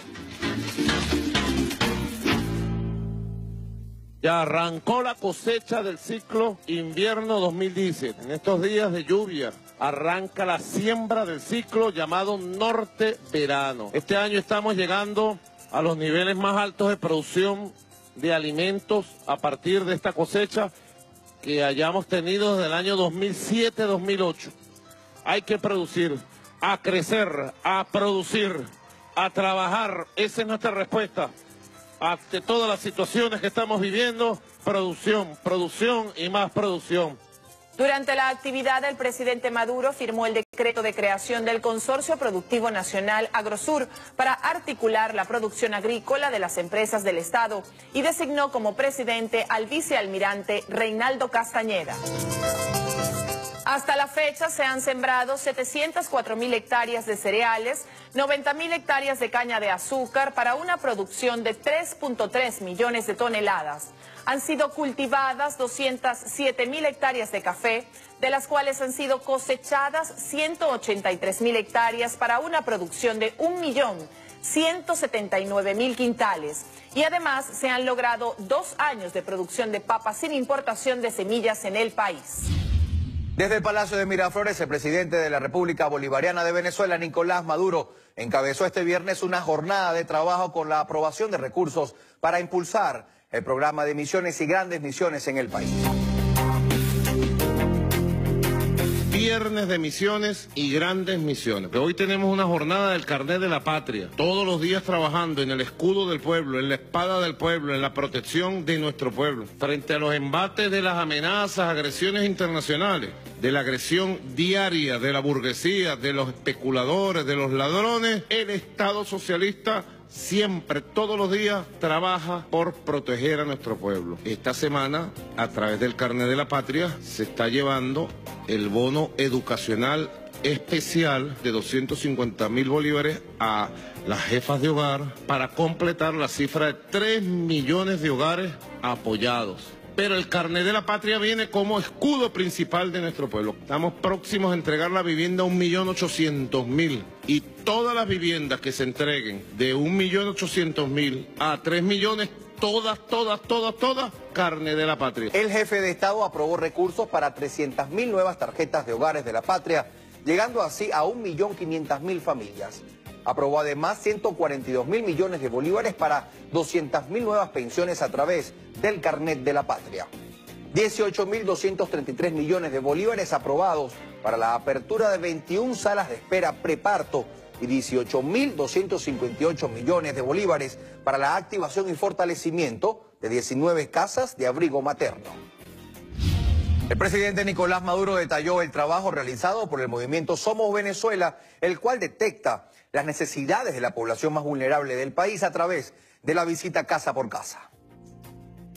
Ya arrancó la cosecha del ciclo invierno 2017. En estos días de lluvia arranca la siembra del ciclo llamado norte-verano. Este año estamos llegando a los niveles más altos de producción de alimentos a partir de esta cosecha que hayamos tenido desde el año 2007-2008. Hay que producir, a crecer, a producir, a trabajar. Esa es nuestra respuesta ante todas las situaciones que estamos viviendo. Producción, producción y más producción. Durante la actividad, el presidente Maduro firmó el decreto de creación del Consorcio Productivo Nacional Agrosur para articular la producción agrícola de las empresas del Estado y designó como presidente al vicealmirante Reinaldo Castañeda. Hasta la fecha se han sembrado 704.000 hectáreas de cereales, 90.000 hectáreas de caña de azúcar para una producción de 3.3 millones de toneladas. Han sido cultivadas 207.000 hectáreas de café, de las cuales han sido cosechadas 183.000 hectáreas para una producción de 1.179.000 quintales. Y además se han logrado 2 años de producción de papas sin importación de semillas en el país. Desde el Palacio de Miraflores, el presidente de la República Bolivariana de Venezuela, Nicolás Maduro, encabezó este viernes una jornada de trabajo con la aprobación de recursos para impulsar el programa de misiones y grandes misiones en el país. Viernes de misiones y grandes misiones. Hoy tenemos una jornada del carnet de la patria. Todos los días trabajando en el escudo del pueblo, en la espada del pueblo, en la protección de nuestro pueblo. Frente a los embates de las amenazas, agresiones internacionales, de la agresión diaria de la burguesía, de los especuladores, de los ladrones, el Estado socialista siempre, todos los días, trabaja por proteger a nuestro pueblo. Esta semana, a través del carnet de la patria, se está llevando el bono educacional especial de 250.000 bolívares a las jefas de hogar para completar la cifra de 3 millones de hogares apoyados. Pero el carnet de la patria viene como escudo principal de nuestro pueblo. Estamos próximos a entregar la vivienda a 1.800.000 y todas las viviendas que se entreguen de 1.800.000 a 3 millones, todas, carne de la patria. El jefe de Estado aprobó recursos para 300.000 nuevas tarjetas de hogares de la patria, llegando así a 1.500.000 familias. Aprobó además 142.000 millones de bolívares para 200.000 nuevas pensiones a través del carnet de la patria. 18.233 millones de bolívares aprobados para la apertura de 21 salas de espera preparto y 18.258 millones de bolívares para la activación y fortalecimiento de 19 casas de abrigo materno. El presidente Nicolás Maduro detalló el trabajo realizado por el movimiento Somos Venezuela, el cual detecta las necesidades de la población más vulnerable del país a través de la visita casa por casa.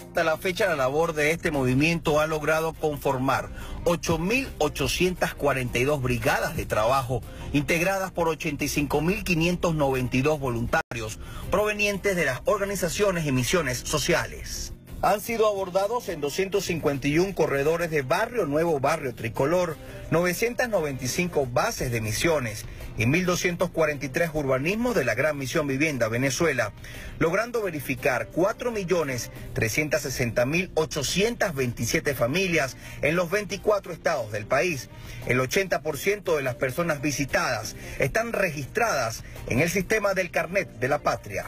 Hasta la fecha, la labor de este movimiento ha logrado conformar 8.842 brigadas de trabajo integradas por 85.592 voluntarios provenientes de las organizaciones y misiones sociales. Han sido abordados en 251 corredores de Barrio Nuevo, Barrio Tricolor, 995 bases de misiones y 1.243 urbanismos de la Gran Misión Vivienda Venezuela, logrando verificar 4.360.827 familias en los 24 estados del país. El 80% de las personas visitadas están registradas en el sistema del carnet de la patria.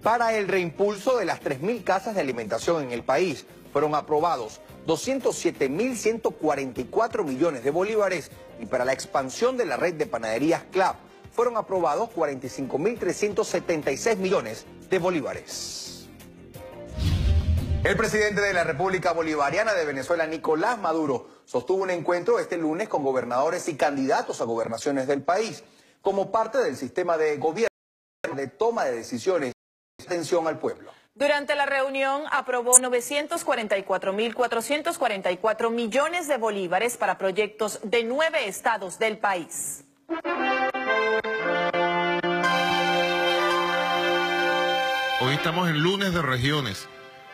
Para el reimpulso de las 3.000 casas de alimentación en el país, fueron aprobados 207.144 millones de bolívares y para la expansión de la red de panaderías CLAP fueron aprobados 45.376 millones de bolívares. El presidente de la República Bolivariana de Venezuela, Nicolás Maduro, sostuvo un encuentro este lunes con gobernadores y candidatos a gobernaciones del país, como parte del sistema de gobierno de toma de decisiones y atención al pueblo. Durante la reunión aprobó 944.444 millones de bolívares para proyectos de 9 estados del país. Hoy estamos en lunes de regiones,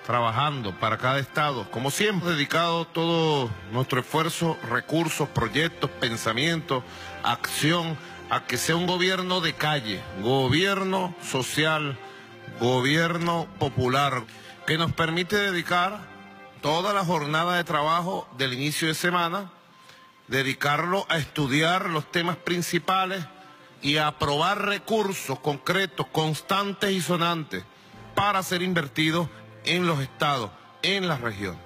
trabajando para cada estado. Como siempre, dedicado todo nuestro esfuerzo, recursos, proyectos, pensamientos, acción, a que sea un gobierno de calle, gobierno social, gobierno popular, que nos permite dedicar toda la jornada de trabajo del inicio de semana, dedicarlo a estudiar los temas principales y a aprobar recursos concretos, constantes y sonantes para ser invertidos en los estados, en las regiones.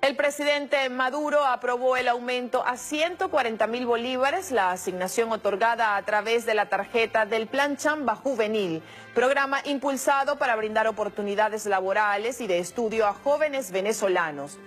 El presidente Maduro aprobó el aumento a 140.000 bolívares, la asignación otorgada a través de la tarjeta del Plan Chamba Juvenil, programa impulsado para brindar oportunidades laborales y de estudio a jóvenes venezolanos.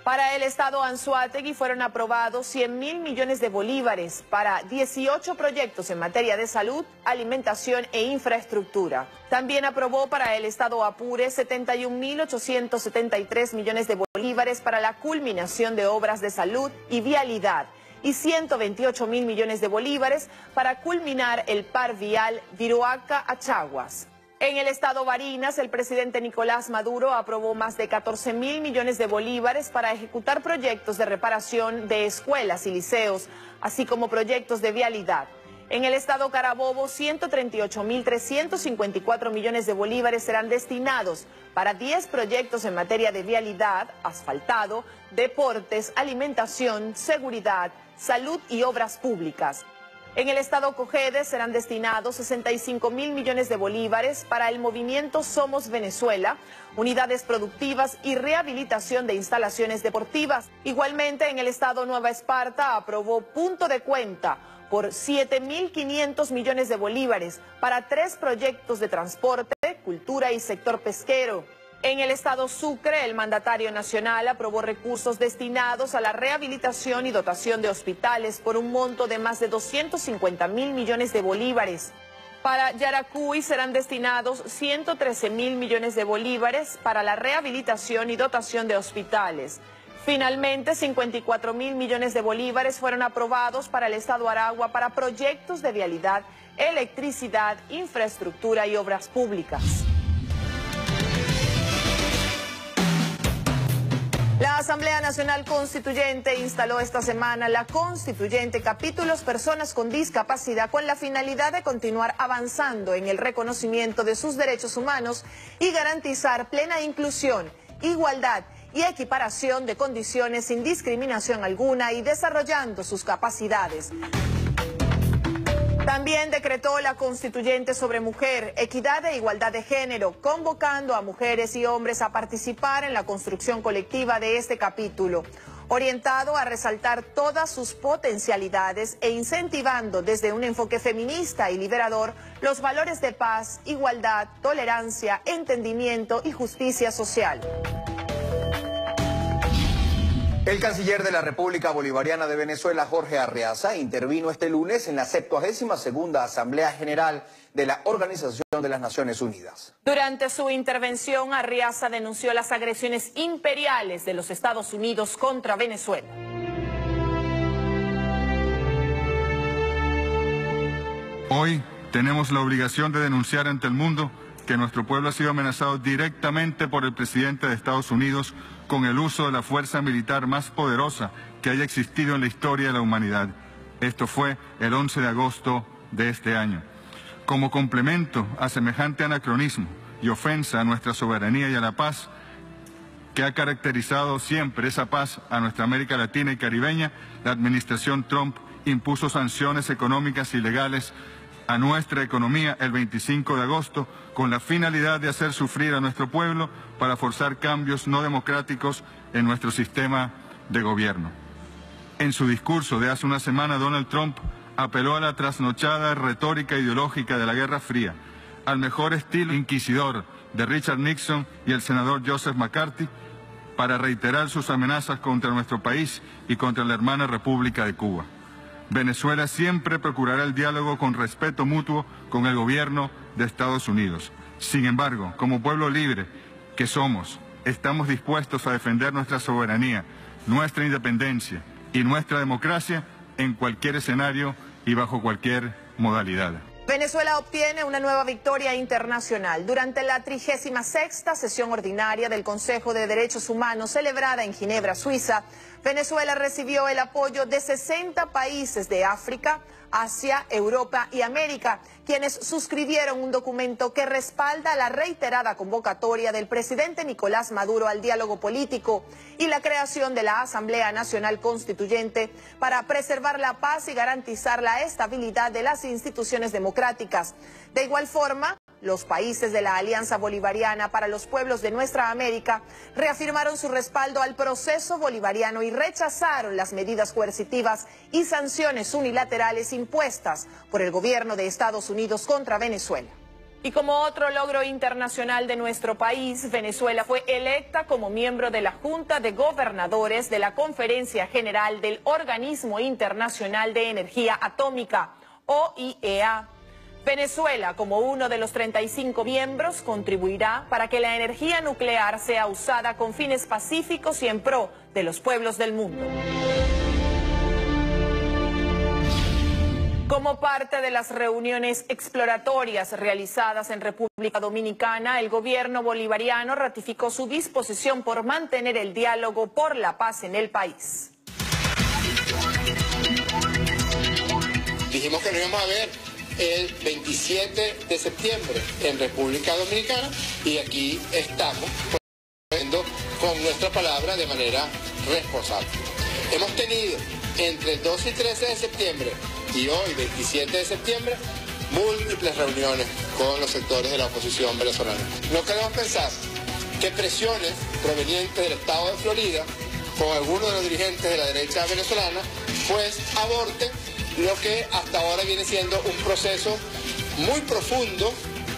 Para el estado Anzoátegui fueron aprobados 100.000 millones de bolívares para 18 proyectos en materia de salud, alimentación e infraestructura. También aprobó para el estado Apure 71.873 millones de bolívares para la culminación de obras de salud y vialidad y 128.000 millones de bolívares para culminar el par vial Viroaca-Achaguas. En el estado Barinas, el presidente Nicolás Maduro aprobó más de 14.000 millones de bolívares para ejecutar proyectos de reparación de escuelas y liceos, así como proyectos de vialidad. En el estado Carabobo, 138.354 millones de bolívares serán destinados para 10 proyectos en materia de vialidad, asfaltado, deportes, alimentación, seguridad, salud y obras públicas. En el estado Cojedes serán destinados 65.000 millones de bolívares para el movimiento Somos Venezuela, unidades productivas y rehabilitación de instalaciones deportivas. Igualmente, en el estado Nueva Esparta aprobó punto de cuenta por 7.500 millones de bolívares para 3 proyectos de transporte, cultura y sector pesquero. En el estado Sucre, el mandatario nacional aprobó recursos destinados a la rehabilitación y dotación de hospitales por un monto de más de 250.000 millones de bolívares. Para Yaracuy serán destinados 113.000 millones de bolívares para la rehabilitación y dotación de hospitales. Finalmente, 54.000 millones de bolívares fueron aprobados para el estado Aragua para proyectos de vialidad, electricidad, infraestructura y obras públicas. La Asamblea Nacional Constituyente instaló esta semana la Constituyente Capítulos Personas con Discapacidad con la finalidad de continuar avanzando en el reconocimiento de sus derechos humanos y garantizar plena inclusión, igualdad y equiparación de condiciones sin discriminación alguna y desarrollando sus capacidades. También decretó la Constituyente sobre mujer, equidad e igualdad de género, convocando a mujeres y hombres a participar en la construcción colectiva de este capítulo, orientado a resaltar todas sus potencialidades e incentivando desde un enfoque feminista y liberador los valores de paz, igualdad, tolerancia, entendimiento y justicia social. El canciller de la República Bolivariana de Venezuela, Jorge Arreaza, intervino este lunes en la 72ª Asamblea General de la Organización de las Naciones Unidas. Durante su intervención, Arreaza denunció las agresiones imperiales de los Estados Unidos contra Venezuela. Hoy tenemos la obligación de denunciar ante el mundo que nuestro pueblo ha sido amenazado directamente por el presidente de Estados Unidos con el uso de la fuerza militar más poderosa que haya existido en la historia de la humanidad. Esto fue el 11 de agosto de este año. Como complemento a semejante anacronismo y ofensa a nuestra soberanía y a la paz, que ha caracterizado siempre esa paz a nuestra América Latina y Caribeña, la administración Trump impuso sanciones económicas y legales a nuestra economía el 25 de agosto con la finalidad de hacer sufrir a nuestro pueblo para forzar cambios no democráticos en nuestro sistema de gobierno. En su discurso de hace una semana, Donald Trump apeló a la trasnochada retórica ideológica de la Guerra Fría, al mejor estilo inquisidor de Richard Nixon y el senador Joseph McCarthy, para reiterar sus amenazas contra nuestro país y contra la hermana República de Cuba. Venezuela siempre procurará el diálogo con respeto mutuo con el gobierno de Estados Unidos. Sin embargo, como pueblo libre que somos, estamos dispuestos a defender nuestra soberanía, nuestra independencia y nuestra democracia en cualquier escenario y bajo cualquier modalidad. Venezuela obtiene una nueva victoria internacional. Durante la 36ª sesión ordinaria del Consejo de Derechos Humanos celebrada en Ginebra, Suiza, Venezuela recibió el apoyo de 60 países de África, Asia, Europa y América, quienes suscribieron un documento que respalda la reiterada convocatoria del presidente Nicolás Maduro al diálogo político y la creación de la Asamblea Nacional Constituyente para preservar la paz y garantizar la estabilidad de las instituciones democráticas. De igual forma, los países de la Alianza Bolivariana para los Pueblos de Nuestra América reafirmaron su respaldo al proceso bolivariano y rechazaron las medidas coercitivas y sanciones unilaterales impuestas por el gobierno de Estados Unidos contra Venezuela. Y como otro logro internacional de nuestro país, Venezuela fue electa como miembro de la Junta de Gobernadores de la Conferencia General del Organismo Internacional de Energía Atómica, OIEA. Venezuela, como uno de los 35 miembros, contribuirá para que la energía nuclear sea usada con fines pacíficos y en pro de los pueblos del mundo. Como parte de las reuniones exploratorias realizadas en República Dominicana, el gobierno bolivariano ratificó su disposición por mantener el diálogo por la paz en el país. Dijimos que nos íbamos a ver el 27 de septiembre en República Dominicana y aquí estamos con nuestra palabra de manera responsable. Hemos tenido entre el 12 y 13 de septiembre y hoy 27 de septiembre múltiples reuniones con los sectores de la oposición venezolana. No queremos pensar que presiones provenientes del estado de Florida con algunos de los dirigentes de la derecha venezolana pues aborten lo que hasta ahora viene siendo un proceso muy profundo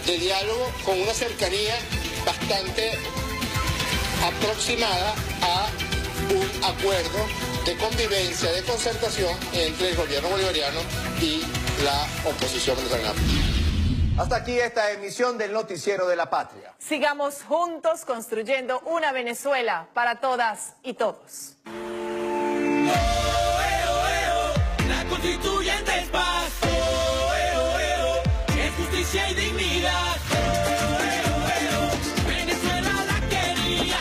de diálogo con una cercanía bastante aproximada a un acuerdo de convivencia, de concertación entre el gobierno bolivariano y la oposición venezolana. Hasta aquí esta emisión del Noticiero de la Patria. Sigamos juntos construyendo una Venezuela para todas y todos. Constituyente es paz, es justicia y dignidad. Venezuela la quería,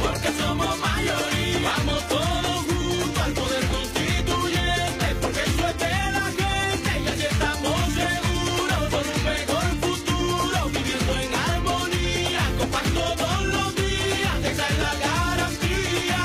porque somos mayoría. Vamos todos juntos al poder constituyente, porque eso es de la gente y así estamos seguros por un mejor futuro, viviendo en armonía, con paz todos los días, esa es la garantía.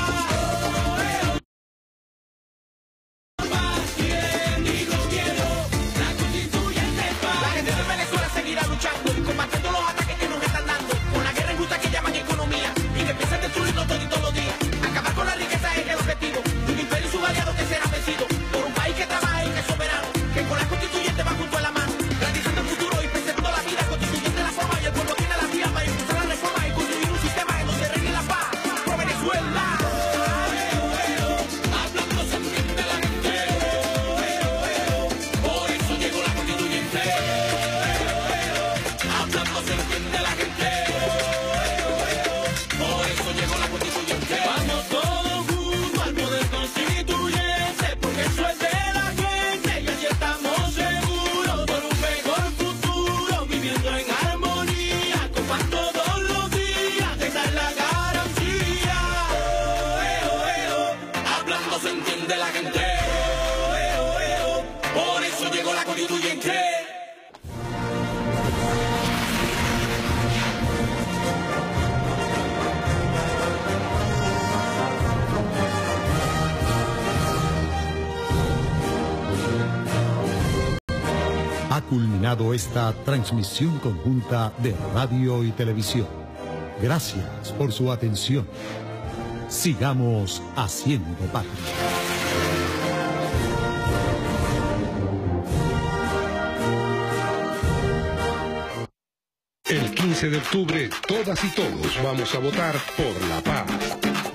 culminado esta transmisión conjunta de radio y televisión. Gracias por su atención. Sigamos haciendo patria. El 15 de octubre, todas y todos vamos a votar por la paz.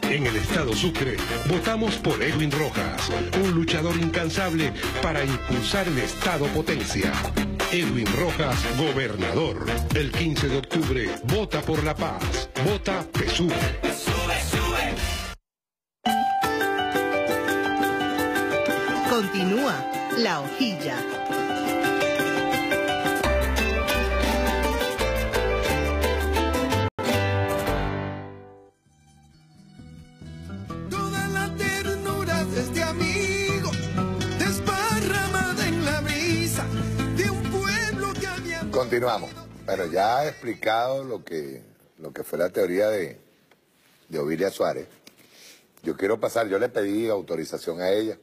En el estado Sucre, votamos por Edwin Rojas, un luchador incansable para impulsar el estado potencia. Edwin Rojas, gobernador. El 15 de octubre, vota por la paz. Vota PSUV. Continúa La Hojilla. Toda la ternura de este amigo, desparramada en la brisa de un pueblo que había... Continuamos. Bueno, ya he explicado lo que fue la teoría de Ovilia Suárez. Yo quiero pasar, yo le pedí autorización a ella.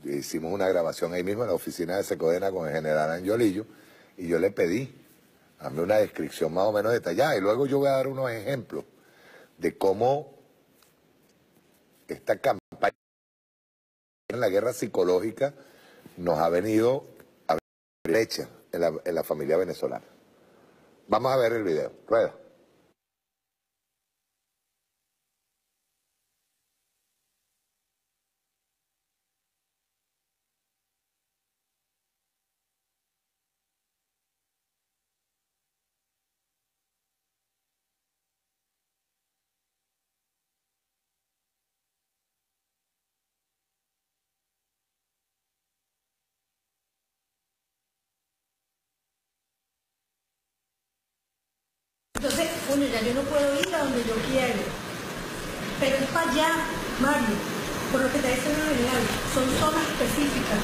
Hicimos una grabación ahí mismo en la oficina de Secodena con el general Angiolillo y yo le pedí, dame una descripción más o menos detallada y luego yo voy a dar unos ejemplos de cómo esta campaña en la guerra psicológica nos ha venido a brecha en la familia venezolana. Vamos a ver el video. Rueda. Entonces, bueno, ya yo no puedo ir a donde yo quiero, pero es para allá, Mario, por lo que te dicen en general, son zonas específicas.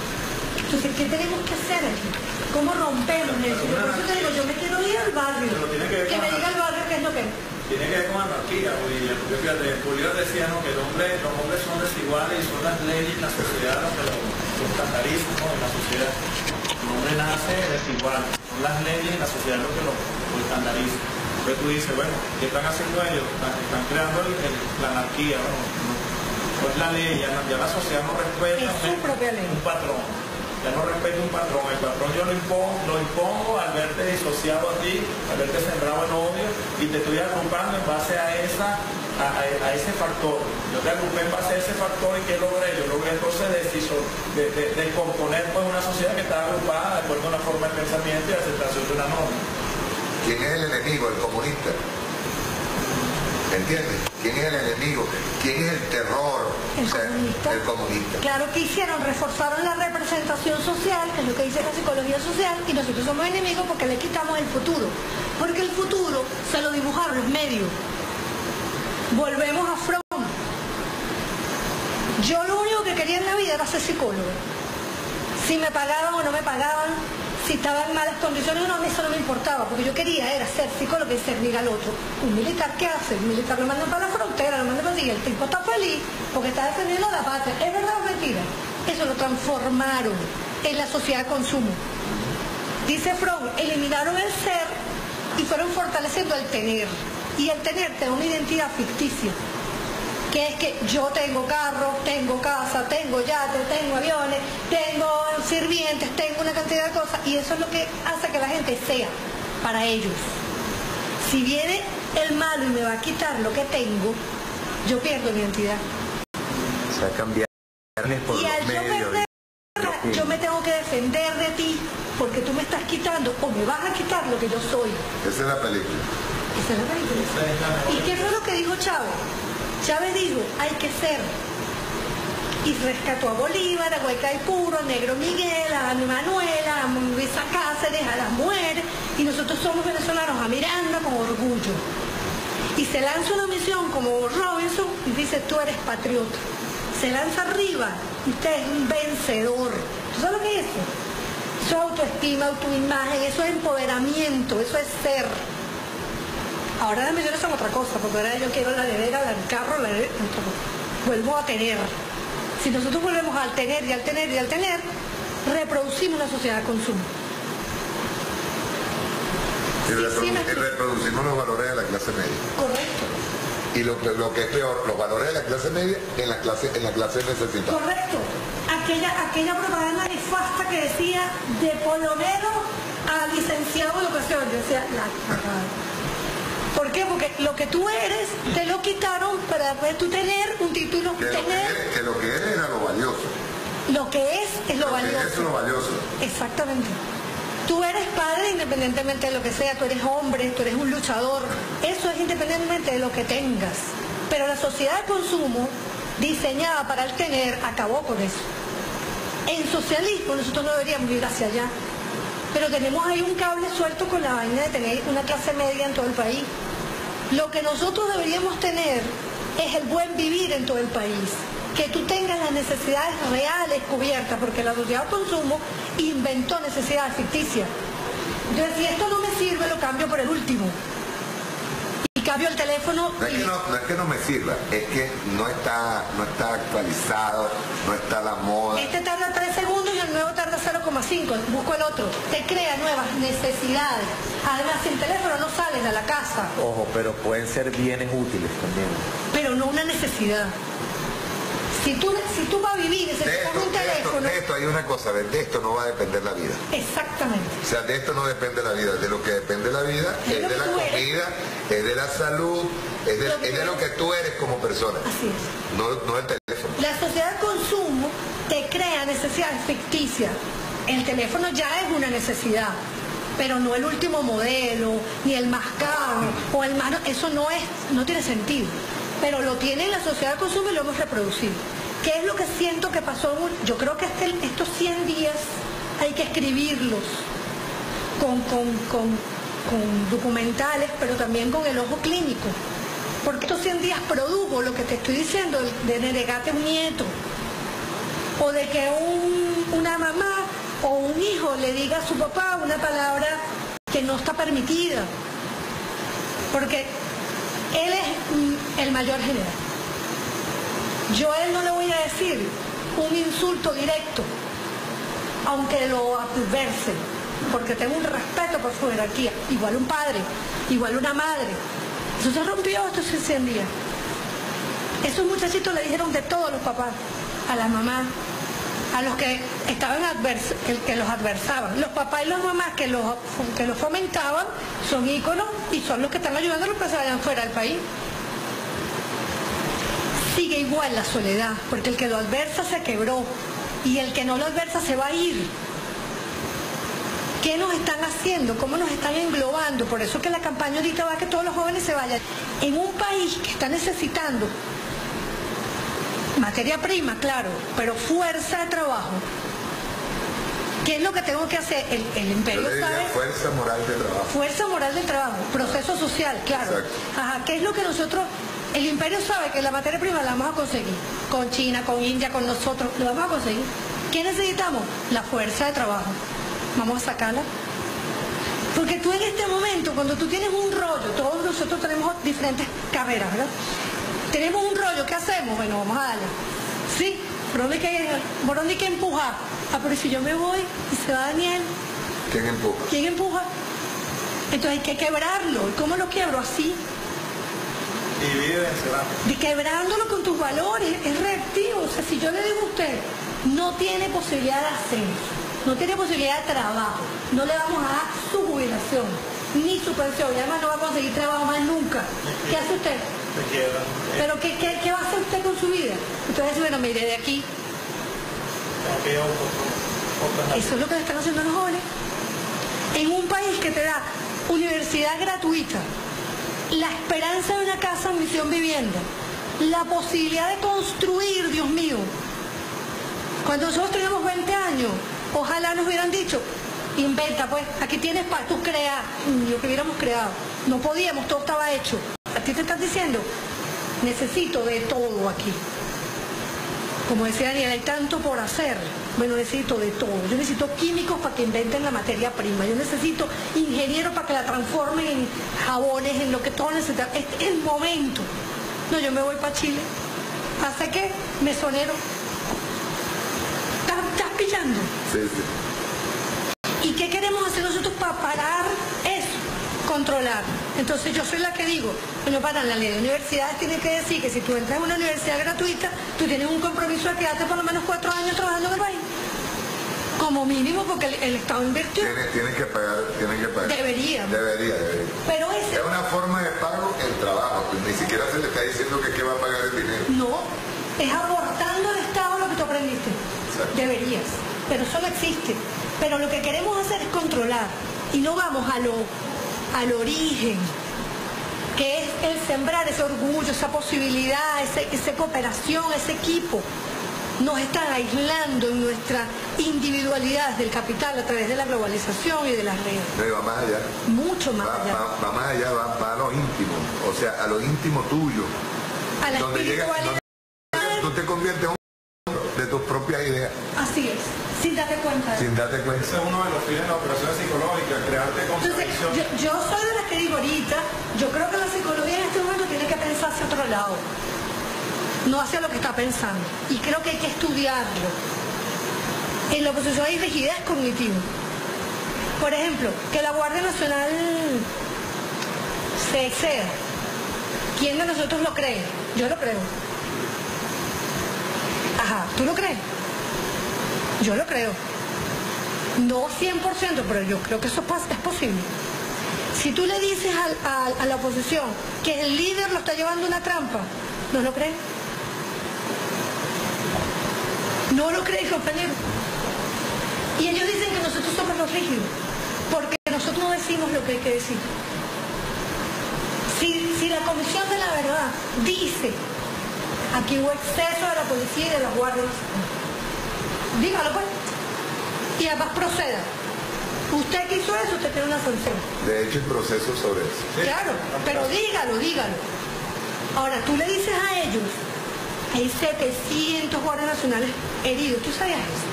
Entonces, ¿qué tenemos que hacer aquí? ¿Cómo rompemos eso? Yo por eso te digo, yo me quiero ir al barrio, que me diga el barrio qué es lo que es. Tiene que ver con anarquía, William, porque fíjate, Julio decía ¿no? que los hombres son desiguales y son las leyes, la sociedad lo que lo estandarizan, ¿no? En la sociedad. El hombre nace desigual, son las leyes y la sociedad lo que lo estandariza. Entonces tú dices, bueno, ¿qué están haciendo ellos? Están creando la anarquía, ¿no? Pues la ley, ya la sociedad no respeta un patrón. Ya no respeta un patrón. El patrón yo lo impongo al verte disociado a ti, al verte sembrado en odio, y te estoy agrupando en base a ese factor. Yo te agrupé en base a ese factor y ¿qué logré? Yo logré entonces de componer pues, una sociedad que está agrupada de acuerdo a una forma de pensamiento y de aceptación de una norma. ¿Quién es el enemigo? El comunista. ¿Entiendes? ¿Quién es el enemigo? ¿Quién es el terror? El comunista. Claro que hicieron, reforzaron la representación social, que es lo que dice la psicología social, y nosotros somos enemigos porque le quitamos el futuro. Porque el futuro se lo dibujaron los medios. Volvemos a Freud. Yo lo único que quería en la vida era ser psicólogo. Si me pagaban o no me pagaban, si estaba en malas condiciones, no, a mí eso no me importaba, porque yo quería era ser psicólogo y servir al otro. Un militar, ¿qué hace? Un militar lo mandan para la frontera, lo mandan para allí, el tipo está feliz porque está defendiendo la patria. ¿Es verdad o mentira? Eso lo transformaron en la sociedad de consumo. Dice Freud, eliminaron el ser y fueron fortaleciendo el tener. Y el tener te da una identidad ficticia, que es que yo tengo carro, tengo casa, tengo yates, tengo aviones, tengo sirvientes, tengo una cantidad de cosas, y eso es lo que hace que la gente sea para ellos. Si viene el malo y me va a quitar lo que tengo, yo pierdo mi identidad. O sea, cambiar por y al los yo medios. perder, yo me tengo que defender de ti, porque tú me estás quitando o me vas a quitar lo que yo soy. Esa es la película. Esa es la película. ¿Y qué fue lo que dijo Chávez? Chávez dijo, hay que ser. Y rescató a Bolívar, a Guaycaipuro, a Negro Miguel, a Manuela, a Luisa Cáceres, a las mujeres. Y nosotros somos venezolanos, a Miranda con orgullo. Y se lanza una misión como Robinson y dice, tú eres patriota. Se lanza arriba y usted es un vencedor. ¿Tú sabes lo que es eso? Eso es autoestima, autoimagen, eso es empoderamiento, eso es ser. Ahora las misiones son otra cosa, porque ahora yo quiero la heredera, el carro, la heredera, otra cosa. Vuelvo a tener. Si nosotros volvemos al tener y al tener y al tener, reproducimos una sociedad de consumo. Y reproducimos los valores de la clase media. Correcto. Y lo que es peor, los valores de la clase media en la clase necesitada. Correcto. Aquella propaganda nefasta que decía de polonero a licenciado de educación. Yo decía, ¿por qué? Porque lo que tú eres te lo quitaron para poder tú tener un título. Que lo que eres era lo valioso. Lo que es lo valioso. Que es lo valioso. Exactamente. Tú eres padre independientemente de lo que sea, tú eres hombre, tú eres un luchador. Eso es independientemente de lo que tengas. Pero la sociedad de consumo, diseñada para el tener, acabó con eso. En socialismo nosotros no deberíamos ir hacia allá. Pero tenemos ahí un cable suelto con la vaina de tener una clase media en todo el país. Lo que nosotros deberíamos tener es el buen vivir en todo el país. Que tú tengas las necesidades reales cubiertas, porque la sociedad de consumo inventó necesidades ficticias. Yo decía, esto no me sirve, lo cambio por el último. Y cambio el teléfono. No es que no me sirva, es que no está actualizado, no está la moda. Este tarda 3 segundos y el nuevo tarda 0,5, busco el otro. Te crea nuevas necesidades. Además, sin teléfono no sales de la casa. Ojo, pero pueden ser bienes útiles también. Pero no una necesidad. Si tú vas a vivir necesitas un teléfono. De esto hay una cosa, de esto no va a depender la vida. Exactamente. O sea, de esto no depende la vida, de lo que depende la vida es de la comida, es de la salud, es de lo que tú eres como persona. Así es. No el teléfono. La sociedad de consumo te crea necesidades ficticias. El teléfono ya es una necesidad, pero no el último modelo, ni el más caro, o el más... Eso no tiene sentido. Pero lo tiene la sociedad de consumo y lo hemos reproducido. ¿Qué es lo que siento que pasó? Yo creo que estos 100 días hay que escribirlos con documentales, pero también con el ojo clínico. Porque estos 100 días produjo lo que te estoy diciendo, de negarte un nieto, o de que una mamá o un hijo le diga a su papá una palabra que no está permitida. Porque él es el mayor general. Yo a él no le voy a decir un insulto directo, aunque lo adverse, porque tengo un respeto por su jerarquía. Igual un padre, igual una madre. Eso se rompió estos 100 días. Esos muchachitos le dijeron de todos los papás, a la mamá, a los que estaban que los adversaban. Los papás y las mamás que los fomentaban son íconos y son los que están ayudando a los que se vayan fuera del país. Sigue igual la soledad, porque el que lo adversa se quebró y el que no lo adversa se va a ir. ¿Qué nos están haciendo? ¿Cómo nos están englobando? Por eso que la campaña ahorita va a que todos los jóvenes se vayan. En un país que está necesitando materia prima, claro, pero fuerza de trabajo. ¿Qué es lo que tengo que hacer? El imperio sabe... Fuerza moral de trabajo. Fuerza moral del trabajo, proceso social, claro. Ajá, ¿qué es lo que nosotros... El imperio sabe que la materia prima la vamos a conseguir. Con China, con India, con nosotros, lo vamos a conseguir. ¿Qué necesitamos? La fuerza de trabajo. Vamos a sacarla. Porque tú en este momento, cuando tú tienes un rollo, todos nosotros tenemos diferentes carreras, ¿verdad? Tenemos un rollo, ¿qué hacemos? Bueno, vamos a darle. Sí, ¿por dónde hay que empujar? Ah, pero si yo me voy y se va Daniel. ¿Quién empuja? ¿Quién empuja? Entonces hay que quebrarlo. ¿Y cómo lo quiebro? Así. Y quebrándolo con tus valores, es reactivo. O sea, si yo le digo a usted, no tiene posibilidad de ascenso, no tiene posibilidad de trabajo, no le vamos a dar su jubilación, ni su pensión, y además no va a conseguir trabajo más nunca. ¿Qué hace usted? ¿Pero qué va a hacer usted con su vida? Entonces, bueno, mire, de aquí. Eso es lo que le están haciendo los jóvenes. En un país que te da universidad gratuita, la esperanza de una casa en misión vivienda, la posibilidad de construir, Dios mío. Cuando nosotros teníamos 20 años, ojalá nos hubieran dicho, inventa pues, aquí tienes para tú crear, lo que hubiéramos creado. No podíamos, todo estaba hecho. A ti te están diciendo, necesito de todo aquí. Como decía Daniel, hay tanto por hacer. Bueno, necesito de todo. Yo necesito químicos para que inventen la materia prima. Yo necesito ingenieros para que la transformen en jabones, en lo que todos necesitan. Este es el momento. No, yo me voy para Chile. ¿Hace qué? Mesonero. ¿Estás pillando? Sí, sí. ¿Y qué queremos hacer nosotros para parar eso? controlar. Entonces yo soy la que digo, bueno, para la ley de universidades tiene que decir que si tú entras en una universidad gratuita, tú tienes un compromiso de quedarte por lo menos 4 años trabajando en el país. Como mínimo, porque el Estado invirtió. Tienen que pagar. Debería. Pero es una forma de pago el trabajo, pues ni siquiera se le está diciendo que va a pagar el dinero. No, es aportando al Estado lo que tú aprendiste. Exacto. Deberías, pero eso no existe. Pero lo que queremos hacer es controlar y no vamos al origen, que es el sembrar ese orgullo, esa posibilidad, esa cooperación, ese equipo. Nos están aislando en nuestra individualidad del capital a través de la globalización y de las redes. No, y va más allá. Mucho más allá. Va más allá, va a lo íntimo, o sea, a lo íntimo tuyo. A la espiritualidad. Tú te conviertes en un de tus propias ideas. Así es, sin darte cuenta. Sin darte cuenta. Ese es uno de los fines de la operación psicológica, crearte contradicción. Entonces, yo soy de las que digo ahorita, yo creo que la psicología en este momento tiene que pensar hacia otro lado. No hacia lo que está pensando. Y creo que hay que estudiarlo. En la oposición hay rigidez cognitiva. Por ejemplo, que la Guardia Nacional se exceda. ¿Quién de nosotros lo cree? Yo lo creo. Ajá, ¿tú lo crees? Yo lo creo. No 100%, pero yo creo que eso es posible. Si tú le dices a la oposición que el líder lo está llevando a una trampa, ¿no lo crees? No lo crees, compañero. Y ellos dicen que nosotros somos los rígidos, porque nosotros no decimos lo que hay que decir. Si la Comisión de la Verdad dice aquí hubo exceso de la policía y de los guardias, dígalo pues. Y además proceda. Usted que hizo eso, usted tiene una sanción. De hecho, hay procesos sobre eso. Claro, pero dígalo. Ahora, tú le dices a ellos, hay 700 guardias nacionales heridos. ¿Tú sabías eso?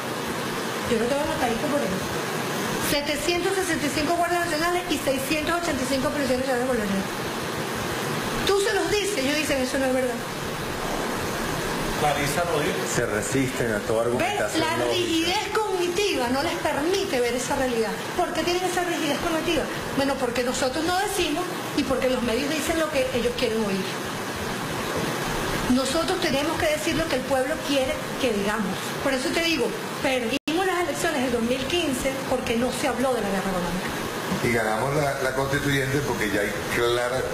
Yo no tengo notadito por eso. 765 guardias nacionales y 685 prisioneros de Bolivia. Tú se los dices, ellos dicen, eso no es verdad. Clarisa lo dice. Se resisten a toda argumentación. La rigidez cognitiva no les permite ver esa realidad. ¿Por qué tienen esa rigidez cognitiva? Bueno, porque nosotros no decimos y porque los medios dicen lo que ellos quieren oír. Nosotros tenemos que decir lo que el pueblo quiere que digamos. Por eso te digo, perdimos las elecciones del 2015 porque no se habló de la guerra económica. Y ganamos la constituyente porque ya hay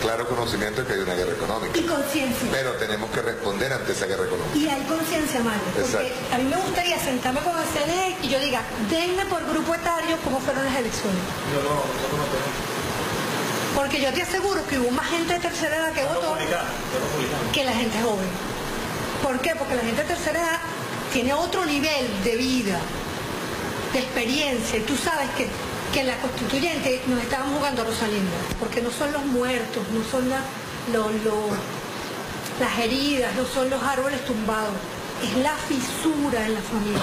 claro conocimiento de que hay una guerra económica. Y conciencia. Pero tenemos que responder ante esa guerra económica. Y hay conciencia, Mario. Porque a mí me gustaría sentarme con el CNE y yo diga, denme por grupo etario cómo fueron las elecciones. Nosotros no tenemos. Porque yo te aseguro que hubo más gente de tercera edad que votó que la gente joven. ¿Por qué? Porque la gente de tercera edad tiene otro nivel de vida, de experiencia. Y tú sabes que en la constituyente nos estábamos jugando a Rosalinda, porque no son los muertos, no son las heridas, no son los árboles tumbados, es la fisura en la familia.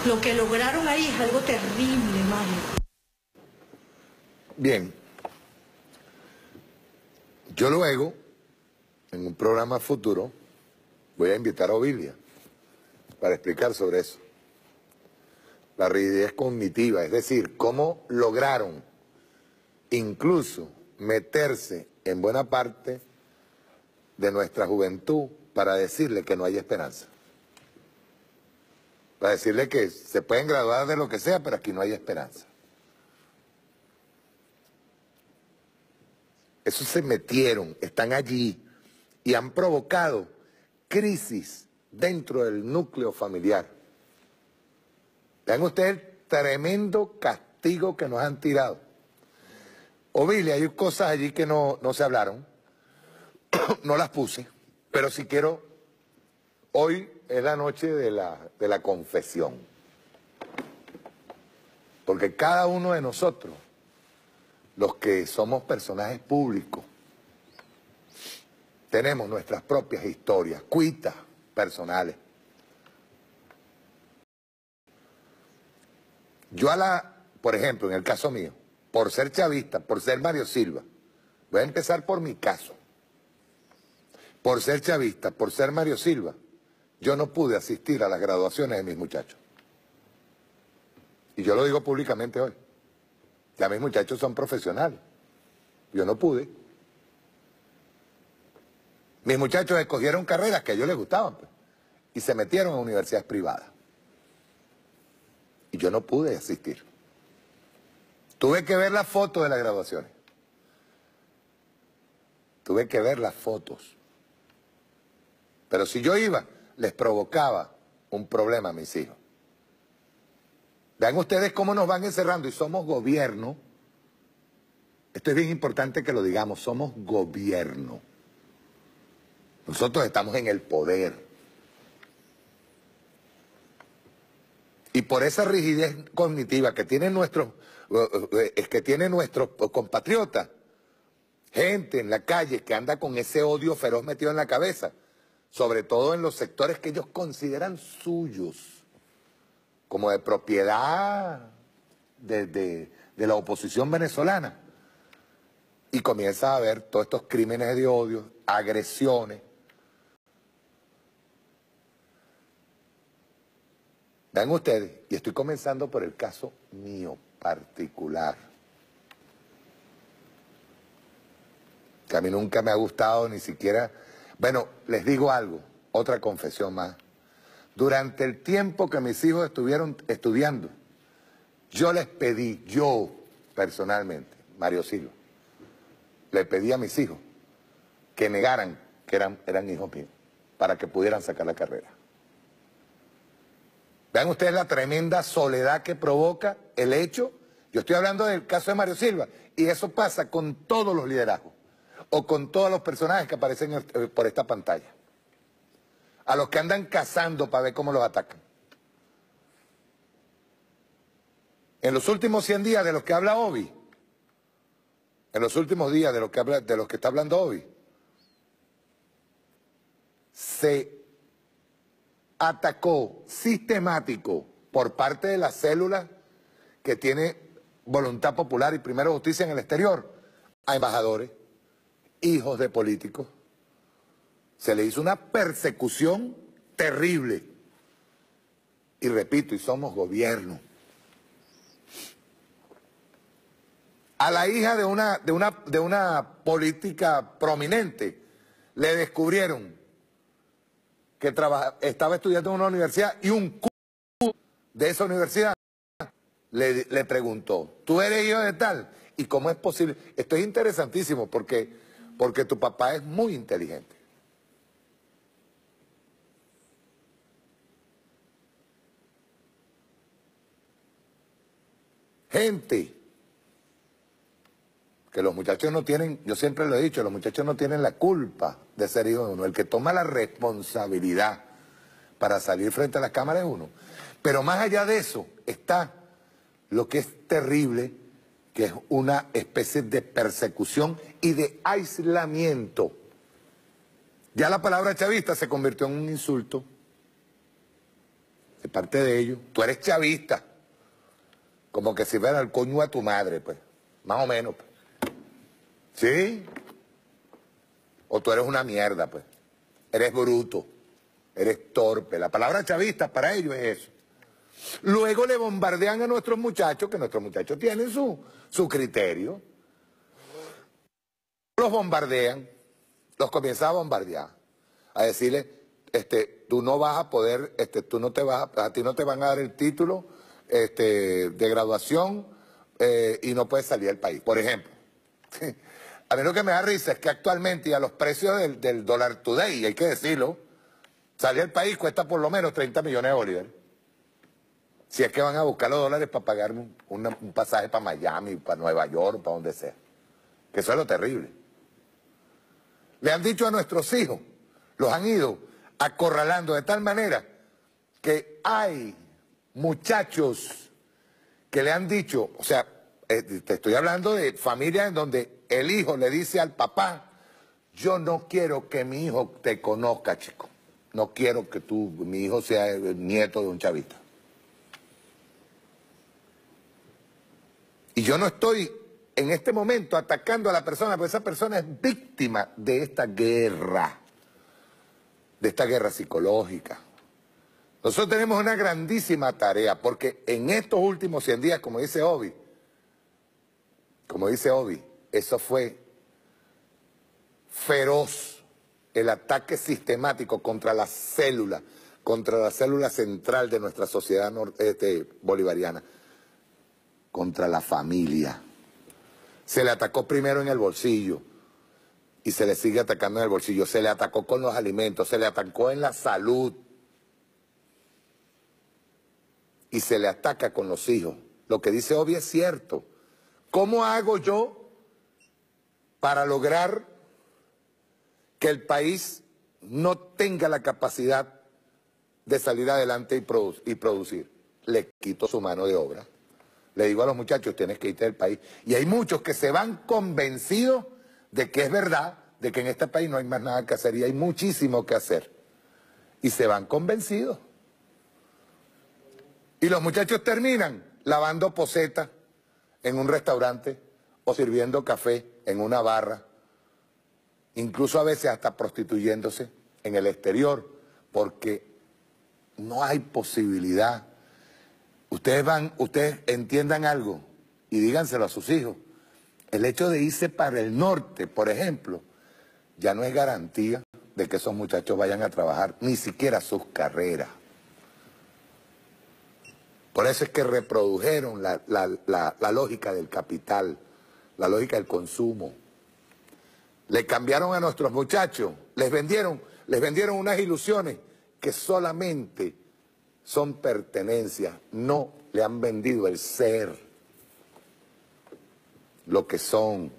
Lo que lograron ahí es algo terrible, Mario. Bien. Yo luego, en un programa futuro, voy a invitar a Ovilia para explicar sobre eso. La rigidez cognitiva, es decir, cómo lograron incluso meterse en buena parte de nuestra juventud para decirle que no hay esperanza. Para decirle que se pueden graduar de lo que sea, pero aquí no hay esperanza. Esos se metieron, están allí y han provocado crisis dentro del núcleo familiar. Vean ustedes el tremendo castigo que nos han tirado. Ovilia, hay cosas allí que no se hablaron, no las puse, pero si quiero, hoy es la noche de la confesión. Porque cada uno de nosotros, los que somos personajes públicos, tenemos nuestras propias historias, cuitas personales. Yo por ejemplo, en el caso mío, por ser chavista, por ser Mario Silva, voy a empezar por mi caso. Por ser chavista, por ser Mario Silva, yo no pude asistir a las graduaciones de mis muchachos. Y yo lo digo públicamente hoy. Ya mis muchachos son profesionales. Yo no pude. Mis muchachos escogieron carreras que a ellos les gustaban, pues, y se metieron a universidades privadas. Y yo no pude asistir. Tuve que ver las fotos de las graduaciones. Tuve que ver las fotos. Pero si yo iba, les provocaba un problema a mis hijos. Vean ustedes cómo nos van encerrando y somos gobierno. Esto es bien importante que lo digamos, somos gobierno. Nosotros estamos en el poder. Y por esa rigidez cognitiva que tienen nuestros compatriotas, gente en la calle que anda con ese odio feroz metido en la cabeza, sobre todo en los sectores que ellos consideran suyos, como de propiedad de la oposición venezolana. Y comienza a haber todos estos crímenes de odio, agresiones. Vean ustedes, y estoy comenzando por el caso mío particular, que a mí nunca me ha gustado ni siquiera... Bueno, les digo algo, otra confesión más. Durante el tiempo que mis hijos estuvieron estudiando, yo les pedí, yo personalmente, Mario Silva, le pedí a mis hijos que negaran que eran hijos míos, para que pudieran sacar la carrera. Vean ustedes la tremenda soledad que provoca el hecho. Yo estoy hablando del caso de Mario Silva, y eso pasa con todos los liderazgos, o con todos los personajes que aparecen por esta pantalla. A los que andan cazando para ver cómo los atacan. En los últimos 100 días de los que habla Obi, en los últimos días de los que está hablando Obi, se atacó sistemático por parte de las células que tiene Voluntad Popular y Primero Justicia en el exterior a embajadores, hijos de políticos. Se le hizo una persecución terrible. Y repito, y somos gobierno. A la hija de una política prominente le descubrieron que estaba estudiando en una universidad, y un de esa universidad le preguntó, ¿tú eres hijo de tal? ¿Y cómo es posible? Esto es interesantísimo porque tu papá es muy inteligente. Gente que los muchachos no tienen, yo siempre lo he dicho, los muchachos no tienen la culpa de ser hijos de uno. El que toma la responsabilidad para salir frente a las cámaras es uno. Pero más allá de eso está lo que es terrible, que es una especie de persecución y de aislamiento. Ya la palabra chavista se convirtió en un insulto de parte de ellos. Tú eres chavista, como que si fuera el coño a tu madre, pues, más o menos, pues. ¿Sí? O tú eres una mierda, pues. Eres bruto, eres torpe. La palabra chavista para ellos es eso. Luego le bombardean a nuestros muchachos, que nuestros muchachos tienen su criterio. Los bombardean, los comienzan a bombardear, a decirles, tú no vas a poder, a ti no te van a dar el título de graduación y no puedes salir del país. Por ejemplo, a mí lo que me da risa es que actualmente, y a los precios del dólar today, hay que decirlo, salir del país cuesta por lo menos 30 millones de bolívares. Si es que van a buscar los dólares para pagar un pasaje para Miami, para Nueva York, para donde sea. Que eso es lo terrible. Le han dicho a nuestros hijos, los han ido acorralando de tal manera que hay muchachos que le han dicho, o sea, te estoy hablando de familias en donde el hijo le dice al papá, yo no quiero que mi hijo te conozca, chico. No quiero que mi hijo sea el nieto de un chavista. Y yo no estoy en este momento atacando a la persona, porque esa persona es víctima de esta guerra psicológica. Nosotros tenemos una grandísima tarea, porque en estos últimos 100 días, como dice Obi, eso fue feroz, el ataque sistemático contra la célula central de nuestra sociedad bolivariana, contra la familia. Se le atacó primero en el bolsillo y se le sigue atacando en el bolsillo. Se le atacó con los alimentos, se le atacó en la salud y se le ataca con los hijos. Lo que dice Obi es cierto. ¿Cómo hago yo para lograr que el país no tenga la capacidad de salir adelante y producir? Le quito su mano de obra. Le digo a los muchachos, tienes que irte del país. Y hay muchos que se van convencidos de que es verdad, de que en este país no hay más nada que hacer y hay muchísimo que hacer. Y se van convencidos. Y los muchachos terminan lavando posetas en un restaurante o sirviendo café en una barra, incluso a veces hasta prostituyéndose en el exterior, porque no hay posibilidad. Ustedes entiendan algo y díganselo a sus hijos. El hecho de irse para el norte, por ejemplo, ya no es garantía de que esos muchachos vayan a trabajar, ni siquiera sus carreras. Por eso es que reprodujeron la lógica del capital, la lógica del consumo. Le cambiaron a nuestros muchachos, les vendieron unas ilusiones que solamente son pertenencias, no le han vendido el ser, lo que son.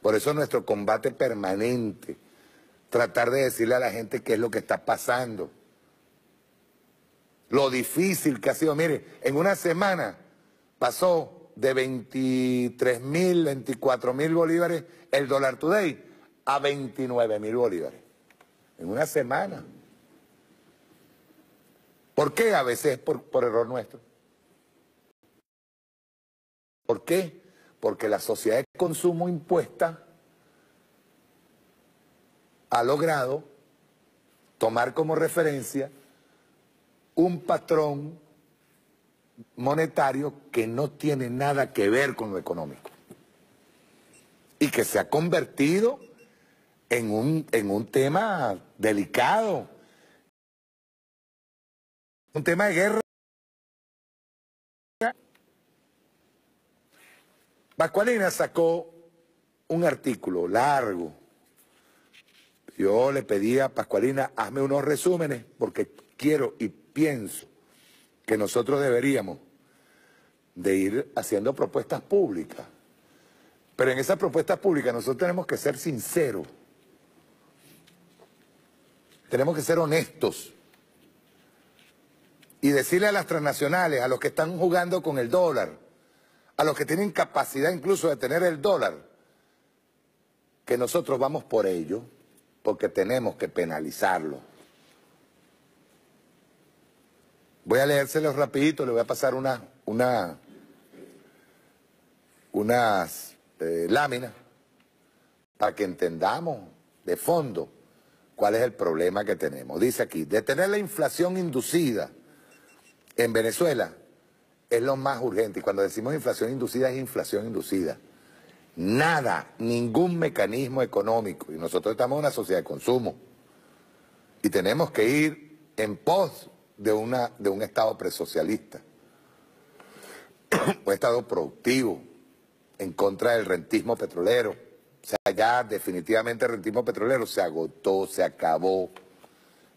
Por eso nuestro combate permanente, tratar de decirle a la gente qué es lo que está pasando. Lo difícil que ha sido. Mire, en una semana pasó de 23.000, 24.000 bolívares el dólar today a 29.000 bolívares. En una semana. ¿Por qué? A veces es por error nuestro. ¿Por qué? Porque la sociedad de consumo impuesta ha logrado tomar como referencia un patrón monetario que no tiene nada que ver con lo económico y que se ha convertido en un tema delicado, un tema de guerra. Pascualina sacó un artículo largo. Yo le pedí a Pascualina, hazme unos resúmenes porque quiero y pienso que nosotros deberíamos de ir haciendo propuestas públicas. Pero en esas propuestas públicas nosotros tenemos que ser sinceros. Tenemos que ser honestos. Y decirle a las transnacionales, a los que están jugando con el dólar, a los que tienen capacidad incluso de tener el dólar, que nosotros vamos por ello, porque tenemos que penalizarlo. Voy a leérselos rapidito, le voy a pasar unas láminas para que entendamos de fondo cuál es el problema que tenemos. Dice aquí, detener la inflación inducida en Venezuela es lo más urgente. Y cuando decimos inflación inducida, es inflación inducida. Nada, ningún mecanismo económico. Y nosotros estamos en una sociedad de consumo. Y tenemos que ir en pos de un Estado presocialista. Un Estado productivo, en contra del rentismo petrolero. O sea, ya definitivamente el rentismo petrolero se agotó, se acabó.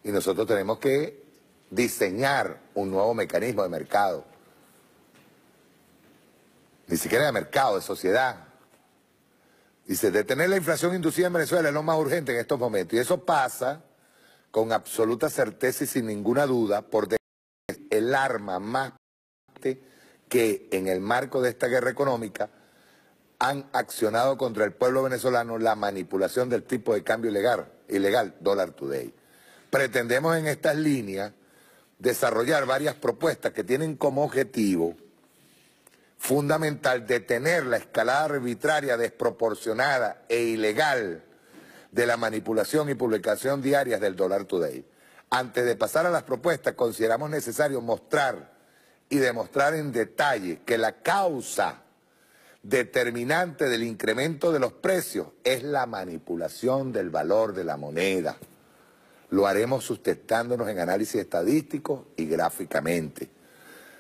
Y nosotros tenemos que diseñar un nuevo mecanismo de mercado. Ni siquiera de mercado, de sociedad. Dice, detener la inflación inducida en Venezuela es lo más urgente en estos momentos. Y eso pasa con absoluta certeza y sin ninguna duda por el arma más que en el marco de esta guerra económica han accionado contra el pueblo venezolano la manipulación del tipo de cambio ilegal dólar today. Pretendemos en estas líneas desarrollar varias propuestas que tienen como objetivo fundamental detener la escalada arbitraria, desproporcionada e ilegal de la manipulación y publicación diarias del dólar today. Antes de pasar a las propuestas, consideramos necesario mostrar y demostrar en detalle que la causa determinante del incremento de los precios es la manipulación del valor de la moneda. Lo haremos sustentándonos en análisis estadísticos y gráficamente.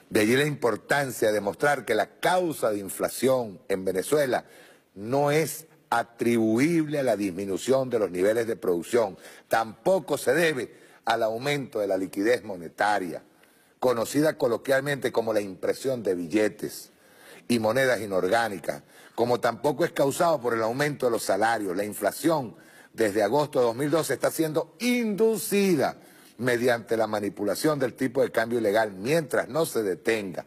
De allí la importancia de demostrar que la causa de inflación en Venezuela no es atribuible a la disminución de los niveles de producción, tampoco se debe al aumento de la liquidez monetaria, conocida coloquialmente como la impresión de billetes y monedas inorgánicas, como tampoco es causado por el aumento de los salarios. La inflación desde agosto de 2012 está siendo inducida mediante la manipulación del tipo de cambio ilegal. Mientras no se detenga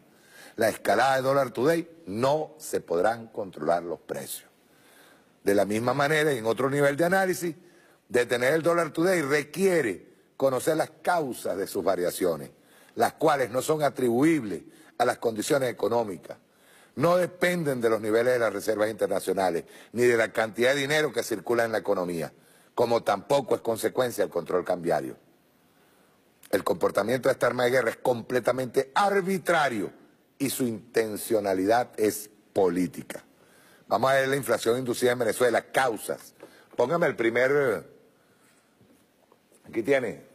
la escalada de dólar today, no se podrán controlar los precios. De la misma manera, y en otro nivel de análisis, detener el dólar today requiere conocer las causas de sus variaciones, las cuales no son atribuibles a las condiciones económicas, no dependen de los niveles de las reservas internacionales, ni de la cantidad de dinero que circula en la economía, como tampoco es consecuencia del control cambiario. El comportamiento de esta arma de guerra es completamente arbitrario y su intencionalidad es política. Vamos a ver la inflación inducida en Venezuela, causas. Póngame el primer, aquí tiene,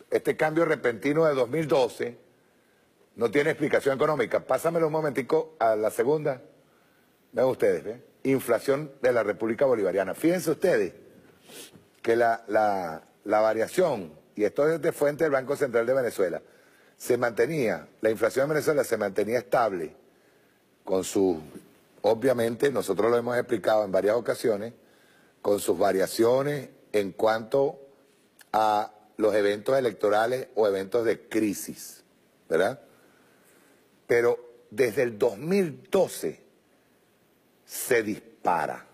este cambio repentino de 2012 no tiene explicación económica. Pásamelo un momentico a la segunda. Vean ustedes, ¿ven? Inflación de la República Bolivariana. Fíjense ustedes que la variación, y esto es de fuente del Banco Central de Venezuela, se mantenía, la inflación en Venezuela se mantenía estable con sus, obviamente, nosotros lo hemos explicado en varias ocasiones, con sus variaciones en cuanto a los eventos electorales o eventos de crisis, ¿verdad? Pero desde el 2012 se dispara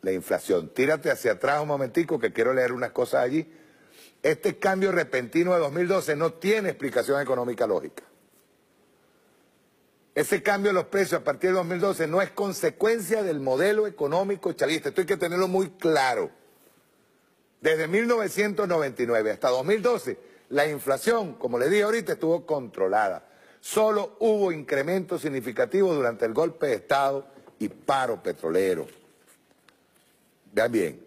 la inflación. Tírate hacia atrás un momentico que quiero leer unas cosas allí. Este cambio repentino de 2012 no tiene explicación económica lógica. Ese cambio de los precios a partir de 2012 no es consecuencia del modelo económico chavista. Esto hay que tenerlo muy claro. Desde 1999 hasta 2012, la inflación, como le dije ahorita, estuvo controlada. Solo hubo incrementos significativos durante el golpe de Estado y paro petrolero. Vean bien.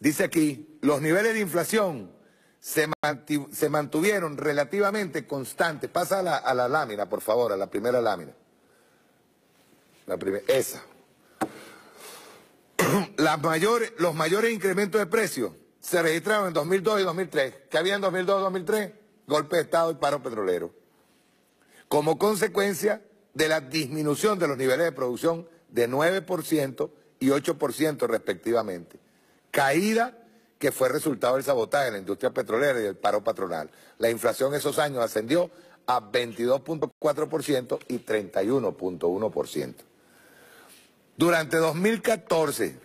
Dice aquí, los niveles de inflación se mantuvieron relativamente constantes. Pasa a la lámina, por favor, a la primera lámina. Esa. Los mayores incrementos de precios se registraron en 2002 y 2003. ¿Qué había en 2002 y 2003? Golpe de Estado y paro petrolero. Como consecuencia de la disminución de los niveles de producción de 9% y 8% respectivamente. Caída que fue resultado del sabotaje de la industria petrolera y del paro patronal. La inflación en esos años ascendió a 22.4% y 31.1%. Durante 2014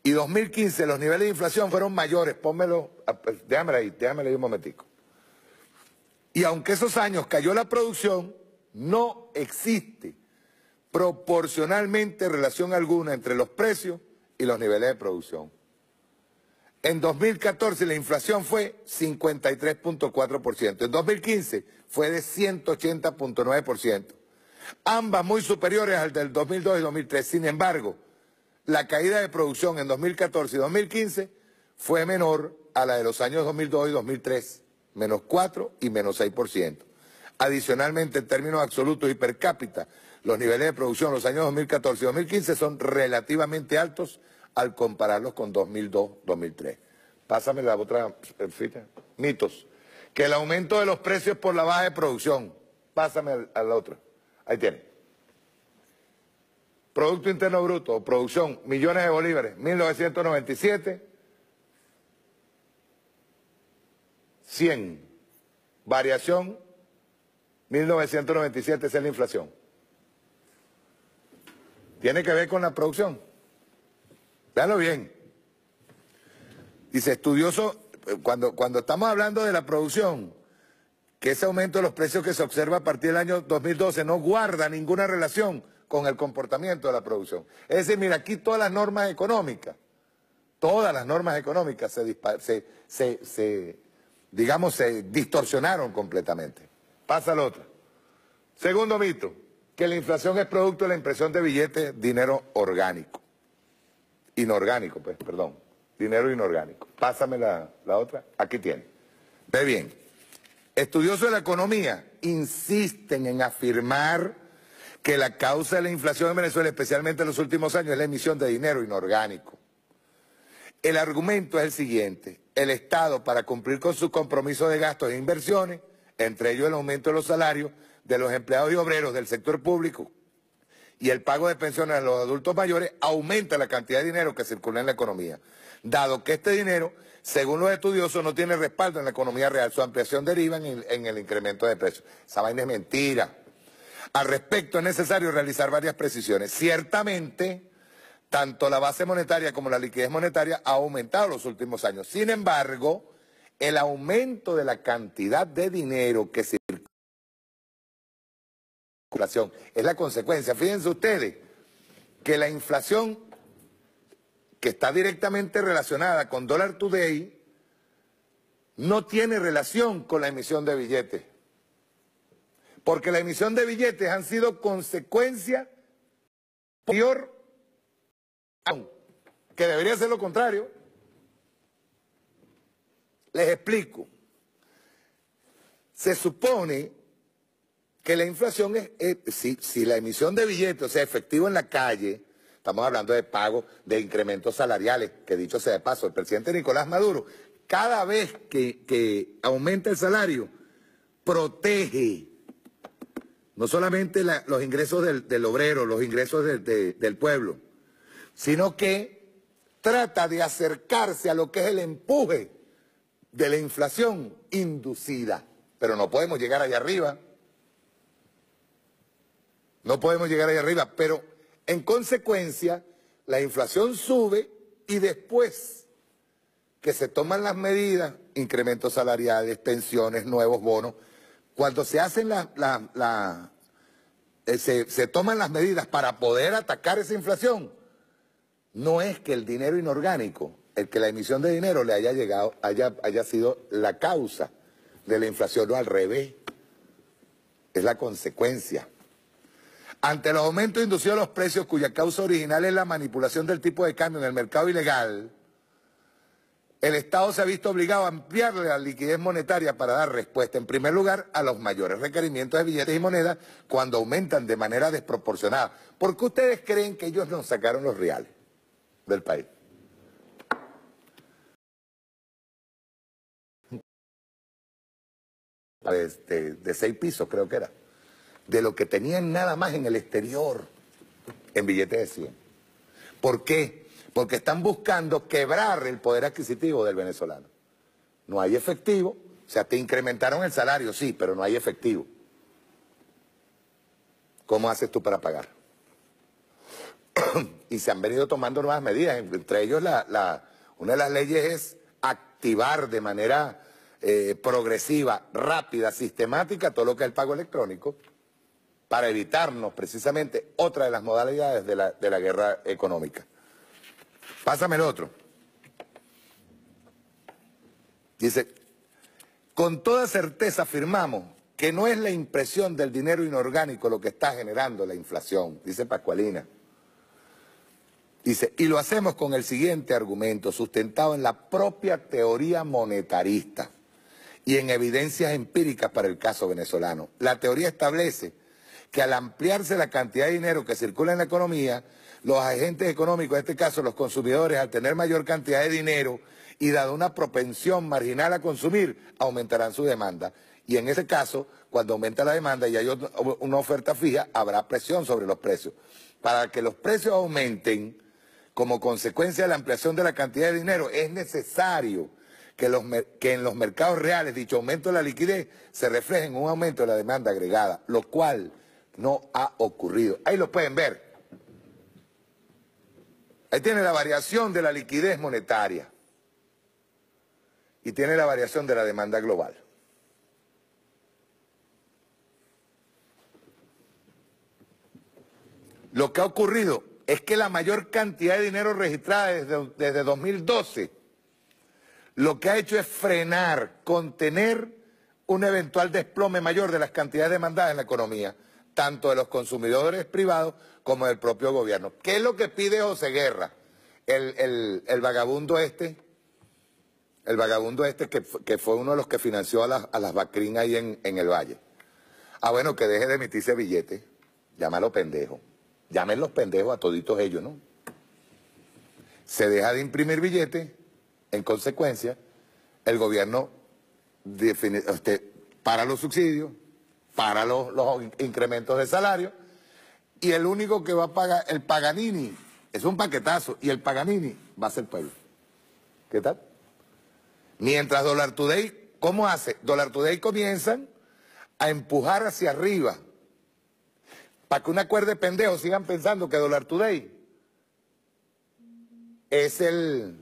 y 2015 los niveles de inflación fueron mayores. Pónmelo, déjame ahí un momentico. Y aunque esos años cayó la producción, no existe proporcionalmente relación alguna entre los precios y los niveles de producción. En 2014 la inflación fue 53.4%, en 2015 fue de 180.9%, ambas muy superiores al del 2002 y 2003. Sin embargo, la caída de producción en 2014 y 2015 fue menor a la de los años 2002 y 2003, menos 4 y menos 6%. Adicionalmente, en términos absolutos y per cápita, los niveles de producción en los años 2014 y 2015 son relativamente altos al compararlos con 2002-2003. Pásame la otra, mitos. Que el aumento de los precios por la baja de producción. Pásame a la otra. Ahí tiene. Producto Interno Bruto, producción, millones de bolívares, 1997, 100. Variación, 1997, esa es la inflación. Tiene que ver con la producción. Véanlo bien. Dice, estudioso, cuando estamos hablando de la producción, que ese aumento de los precios que se observa a partir del año 2012 no guarda ninguna relación con el comportamiento de la producción. Es decir, mira, aquí todas las normas económicas se distorsionaron completamente. Pasa al otro. Segundo mito, que la inflación es producto de la impresión de billetes, dinero orgánico. Inorgánico, pues, perdón. Dinero inorgánico. Pásame la otra. Aquí tiene. Ve bien. Estudiosos de la economía insisten en afirmar que la causa de la inflación en Venezuela, especialmente en los últimos años, es la emisión de dinero inorgánico. El argumento es el siguiente. El Estado, para cumplir con su compromiso de gastos e inversiones, entre ellos el aumento de los salarios de los empleados y obreros del sector público y el pago de pensiones a los adultos mayores, aumenta la cantidad de dinero que circula en la economía. Dado que este dinero, según los estudiosos, no tiene respaldo en la economía real, su ampliación deriva en el incremento de precios. Esa vaina es mentira. Al respecto, es necesario realizar varias precisiones. Ciertamente, tanto la base monetaria como la liquidez monetaria ha aumentado en los últimos años. Sin embargo, el aumento de la cantidad de dinero que circula es la consecuencia. Fíjense ustedes que la inflación, que está directamente relacionada con Dollar Today, no tiene relación con la emisión de billetes. Porque la emisión de billetes han sido consecuencia posterior, que debería ser lo contrario. Les explico. Se supone que la inflación si la emisión de billetes, o sea, efectivo en la calle, estamos hablando de pago de incrementos salariales, que dicho sea de paso, el presidente Nicolás Maduro, cada vez que aumenta el salario, protege no solamente los ingresos del obrero, los ingresos del pueblo, sino que trata de acercarse a lo que es el empuje de la inflación inducida. Pero no podemos llegar allá arriba. No podemos llegar allá arriba, pero en consecuencia la inflación sube y después que se toman las medidas, incrementos salariales, pensiones, nuevos bonos, cuando se hacen se toman las medidas para poder atacar esa inflación, no es que el dinero inorgánico, el que la emisión de dinero le haya llegado, haya sido la causa de la inflación, no al revés, es la consecuencia. Ante los aumentos inducidos a los precios, cuya causa original es la manipulación del tipo de cambio en el mercado ilegal, el Estado se ha visto obligado a ampliar la liquidez monetaria para dar respuesta, en primer lugar, a los mayores requerimientos de billetes y monedas cuando aumentan de manera desproporcionada. ¿Por qué ustedes creen que ellos nos sacaron los reales del país? De 6 pisos creo que era, de lo que tenían nada más en el exterior, en billetes de 100. ¿Por qué? Porque están buscando quebrar el poder adquisitivo del venezolano. No hay efectivo, o sea, te incrementaron el salario, sí, pero no hay efectivo. ¿Cómo haces tú para pagar? Y se han venido tomando nuevas medidas, entre ellos una de las leyes es activar de manera progresiva, rápida, sistemática todo lo que es el pago electrónico para evitarnos precisamente otra de las modalidades de la guerra económica. Pásame el otro. Dice, con toda certeza afirmamos que no es la impresión del dinero inorgánico lo que está generando la inflación, dice Pascualina. Dice, y lo hacemos con el siguiente argumento, sustentado en la propia teoría monetarista y en evidencias empíricas para el caso venezolano. La teoría establece que al ampliarse la cantidad de dinero que circula en la economía, los agentes económicos, en este caso los consumidores, al tener mayor cantidad de dinero y dado una propensión marginal a consumir, aumentarán su demanda. Y en ese caso, cuando aumenta la demanda y hay una oferta fija, habrá presión sobre los precios. Para que los precios aumenten, como consecuencia de la ampliación de la cantidad de dinero, es necesario que en los mercados reales dicho aumento de la liquidez se refleje en un aumento de la demanda agregada, lo cual no ha ocurrido. Ahí lo pueden ver. Ahí tiene la variación de la liquidez monetaria y tiene la variación de la demanda global. Lo que ha ocurrido es que la mayor cantidad de dinero registrada desde 2012 lo que ha hecho es frenar, contener un eventual desplome mayor de las cantidades demandadas en la economía. tanto de los consumidores privados como del propio gobierno. ¿Qué es lo que pide José Guerra, el vagabundo este? El vagabundo este que fue uno de los que financió a las Bacrín ahí en el Valle. Ah, bueno, que deje de emitirse billetes. Llámalo pendejo. Llámenlos pendejos a toditos ellos, ¿no? Se deja de imprimir billetes, en consecuencia, el gobierno para los subsidios, para los incrementos de salario, y el único que va a pagar, el Paganini, es un paquetazo, y el Paganini va a ser el pueblo. ¿Qué tal? Mientras Dollar Today, ¿cómo hace? Dollar Today comienzan a empujar hacia arriba, para que una cuerda de pendejos sigan pensando que Dollar Today es el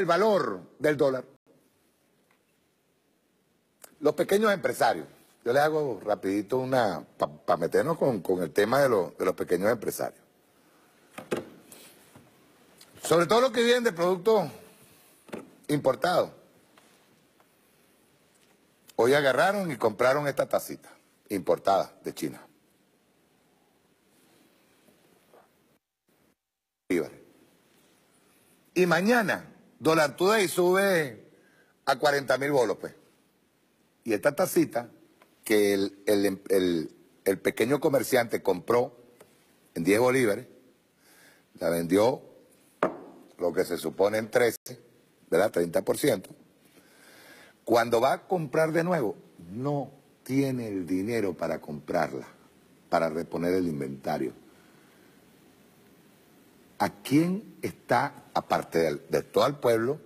valor del dólar. Los pequeños empresarios, yo les hago rapidito para meternos con el tema de los pequeños empresarios. Sobre todo los que viven de productos importados. Hoy agarraron y compraron esta tacita importada de China. Y mañana Dollar Today sube a 40.000 bolos, pues. Y esta tacita que el pequeño comerciante compró en 10 bolívares, la vendió lo que se supone en 13, ¿verdad? 30%. Cuando va a comprar de nuevo, no tiene el dinero para comprarla, para reponer el inventario. ¿A quién está, aparte de todo el pueblo,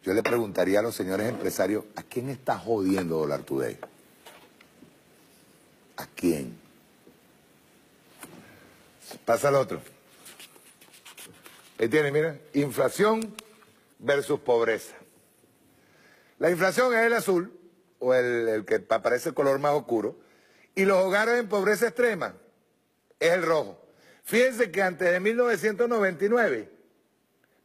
yo le preguntaría a los señores empresarios, ¿a quién está jodiendo Dollar Today? ¿A quién? Pasa al otro. Ahí tiene, miren, inflación versus pobreza. La inflación es el azul, o el que aparece el color más oscuro, y los hogares en pobreza extrema es el rojo. Fíjense que antes de 1999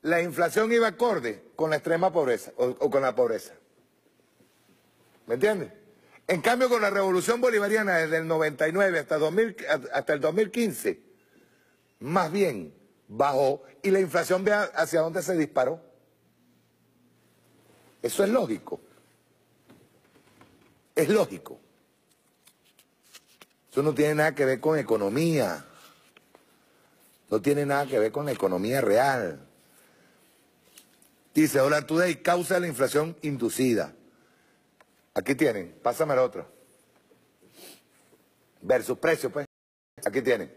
la inflación iba acorde con la extrema pobreza o con la pobreza. ¿Me entiendes? En cambio, con la revolución bolivariana desde el 99 hasta el 2015, más bien bajó y la inflación ve hacia dónde se disparó. Eso es lógico. Es lógico. Eso no tiene nada que ver con economía. No tiene nada que ver con la economía real. Dice Dollar Today, causa la inflación inducida. Aquí tienen, pásame el otro. Versus precio, pues. Aquí tienen.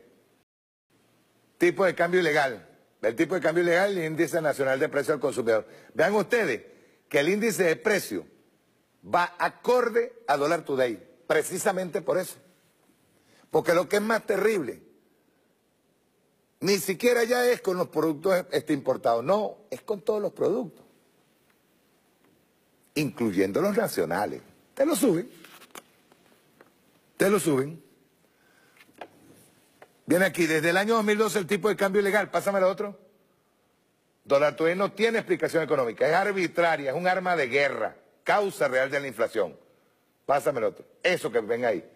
Tipo de cambio ilegal. El tipo de cambio ilegal y el índice nacional de precio al consumidor. Vean ustedes que el índice de precio va acorde a Dollar Today. Precisamente por eso. Porque lo que es más terrible, ni siquiera ya es con los productos importados, no, es con todos los productos, incluyendo los nacionales. Te lo suben. Te lo suben. Viene aquí, desde el año 2012 el tipo de cambio ilegal, pásame lo otro. Dollar Today no tiene explicación económica, es arbitraria, es un arma de guerra, causa real de la inflación. Pásame lo otro, eso que ven ahí.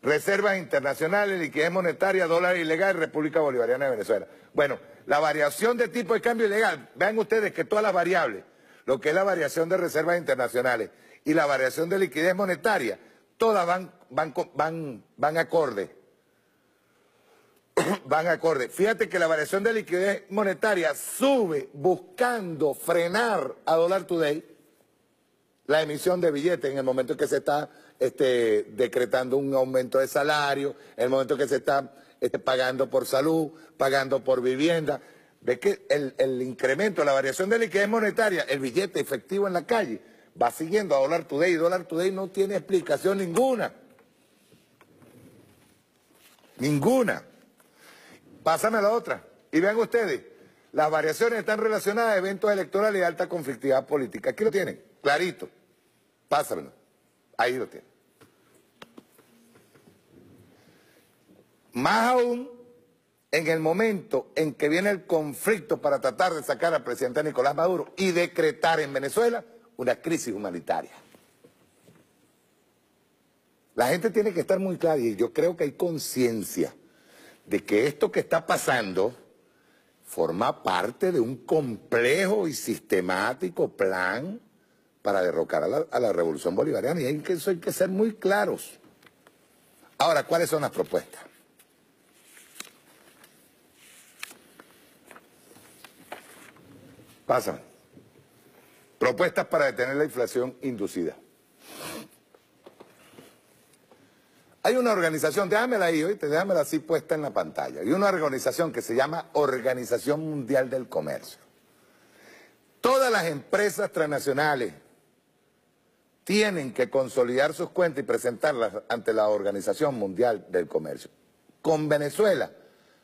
Reservas internacionales, liquidez monetaria, dólar ilegal, República Bolivariana de Venezuela. Bueno, la variación de tipo de cambio ilegal, vean ustedes que todas las variables, lo que es la variación de reservas internacionales y la variación de liquidez monetaria, todas van acorde. Van acorde. Fíjate que la variación de liquidez monetaria sube buscando frenar a Dollar Today la emisión de billetes en el momento en que se está decretando un aumento de salario, en el momento en que se está pagando por salud, pagando por vivienda. Ve que el incremento, la variación de liquidez monetaria, el billete efectivo en la calle, va siguiendo a Dollar Today y Dollar Today no tiene explicación ninguna. Ninguna. Pásame a la otra. Y vean ustedes, las variaciones están relacionadas a eventos electorales y alta conflictividad política. Aquí lo tienen, clarito. Pásamelo. Ahí lo tienen. Más aún, en el momento en que viene el conflicto para tratar de sacar al presidente Nicolás Maduro y decretar en Venezuela una crisis humanitaria. La gente tiene que estar muy clara y yo creo que hay conciencia de que esto que está pasando forma parte de un complejo y sistemático plan para derrocar a la revolución bolivariana. Y eso hay que ser muy claros. Ahora, ¿cuáles son las propuestas? Pásame. Propuestas para detener la inflación inducida. Hay una organización, déjamela ahí, oíste, déjamela así puesta en la pantalla. Hay una organización que se llama Organización Mundial del Comercio. Todas las empresas transnacionales tienen que consolidar sus cuentas y presentarlas ante la Organización Mundial del Comercio. Con Venezuela,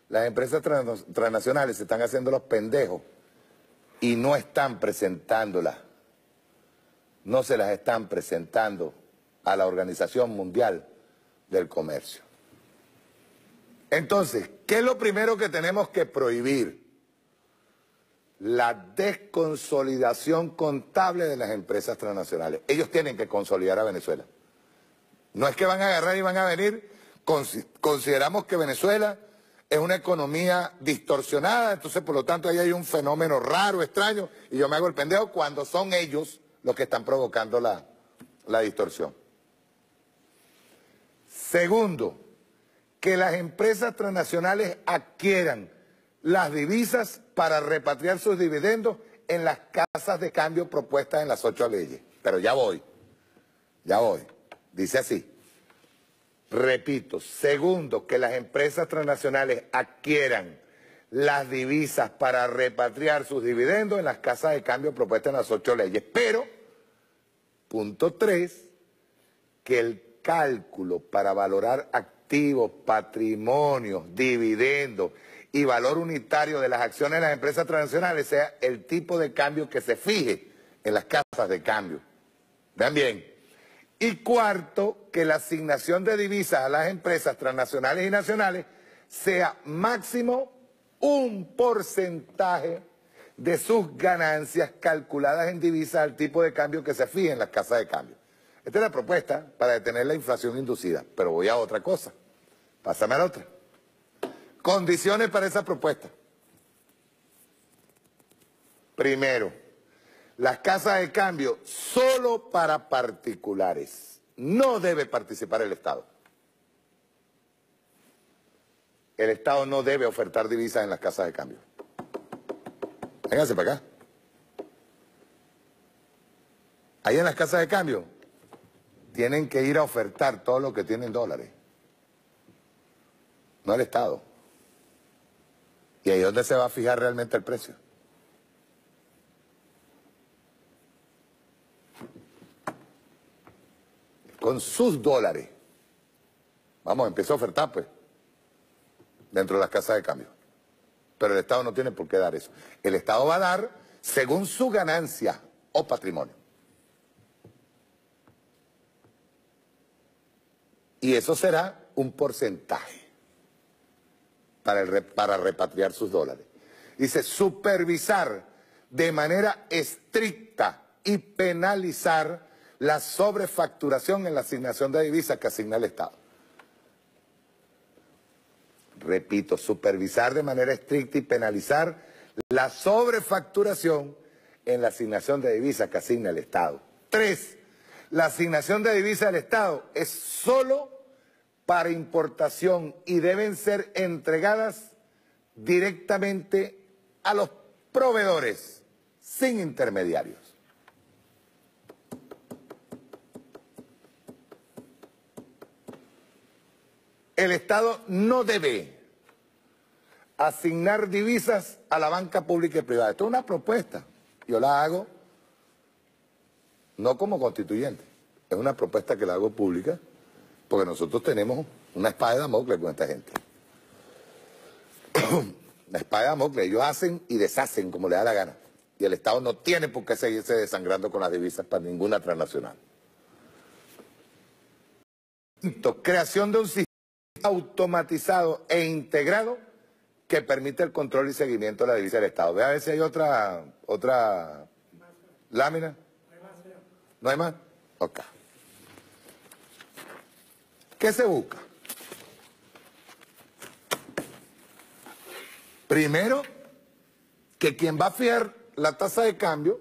las empresas transnacionales se están haciendo los pendejos y no están presentándolas. No se las están presentando a la Organización Mundial del Comercio. Entonces, ¿qué es lo primero que tenemos que prohibir? La desconsolidación contable de las empresas transnacionales. Ellos tienen que consolidar a Venezuela. No es que van a agarrar y van a venir. Consideramos que Venezuela es una economía distorsionada, entonces por lo tanto ahí hay un fenómeno raro, extraño, y yo me hago el pendejo cuando son ellos los que están provocando la distorsión. Segundo, que las empresas transnacionales adquieran las divisas para repatriar sus dividendos en las casas de cambio propuestas en las 8 leyes. Pero ya voy. Dice así. Repito, segundo, que las empresas transnacionales adquieran las divisas para repatriar sus dividendos en las casas de cambio propuestas en las 8 leyes. Pero, punto 3, que el cálculo para valorar activos, patrimonios, dividendos y valor unitario de las acciones de las empresas transnacionales sea el tipo de cambio que se fije en las casas de cambio. Vean bien. Y cuarto, que la asignación de divisas a las empresas transnacionales y nacionales sea máximo un porcentaje de sus ganancias calculadas en divisas al tipo de cambio que se fije en las casas de cambio. Esta es la propuesta para detener la inflación inducida. Pero voy a otra cosa. Pásame a la otra. Condiciones para esa propuesta. Primero, las casas de cambio solo para particulares. No debe participar el Estado. El Estado no debe ofertar divisas en las casas de cambio. Vénganse para acá. Ahí en las casas de cambio tienen que ir a ofertar todo lo que tienen dólares. No el Estado. Y ahí es donde se va a fijar realmente el precio. Con sus dólares. Vamos, empieza a ofertar, pues, dentro de las casas de cambio. Pero el Estado no tiene por qué dar eso. El Estado va a dar según su ganancia o patrimonio. Y eso será un porcentaje para repatriar sus dólares. Dice, supervisar de manera estricta y penalizar la sobrefacturación en la asignación de divisas que asigna el Estado. Repito, supervisar de manera estricta y penalizar la sobrefacturación en la asignación de divisas que asigna el Estado. 3. La asignación de divisas del Estado es solo para importación y deben ser entregadas directamente a los proveedores, sin intermediarios. El Estado no debe asignar divisas a la banca pública y privada. Esto es una propuesta. Yo la hago no como constituyente. Es una propuesta que la hago pública porque nosotros tenemos una espada de Damocles con esta gente. La espada de Damocles. Ellos hacen y deshacen como le da la gana. Y el Estado no tiene por qué seguirse desangrando con las divisas para ninguna transnacional. Quinto, creación de un sistema automatizado e integrado que permite el control y seguimiento de la divisa del Estado. Ve a ver si hay otra lámina. ¿No hay más? Ok. ¿Qué se busca? Primero, que quien va a fijar la tasa de cambio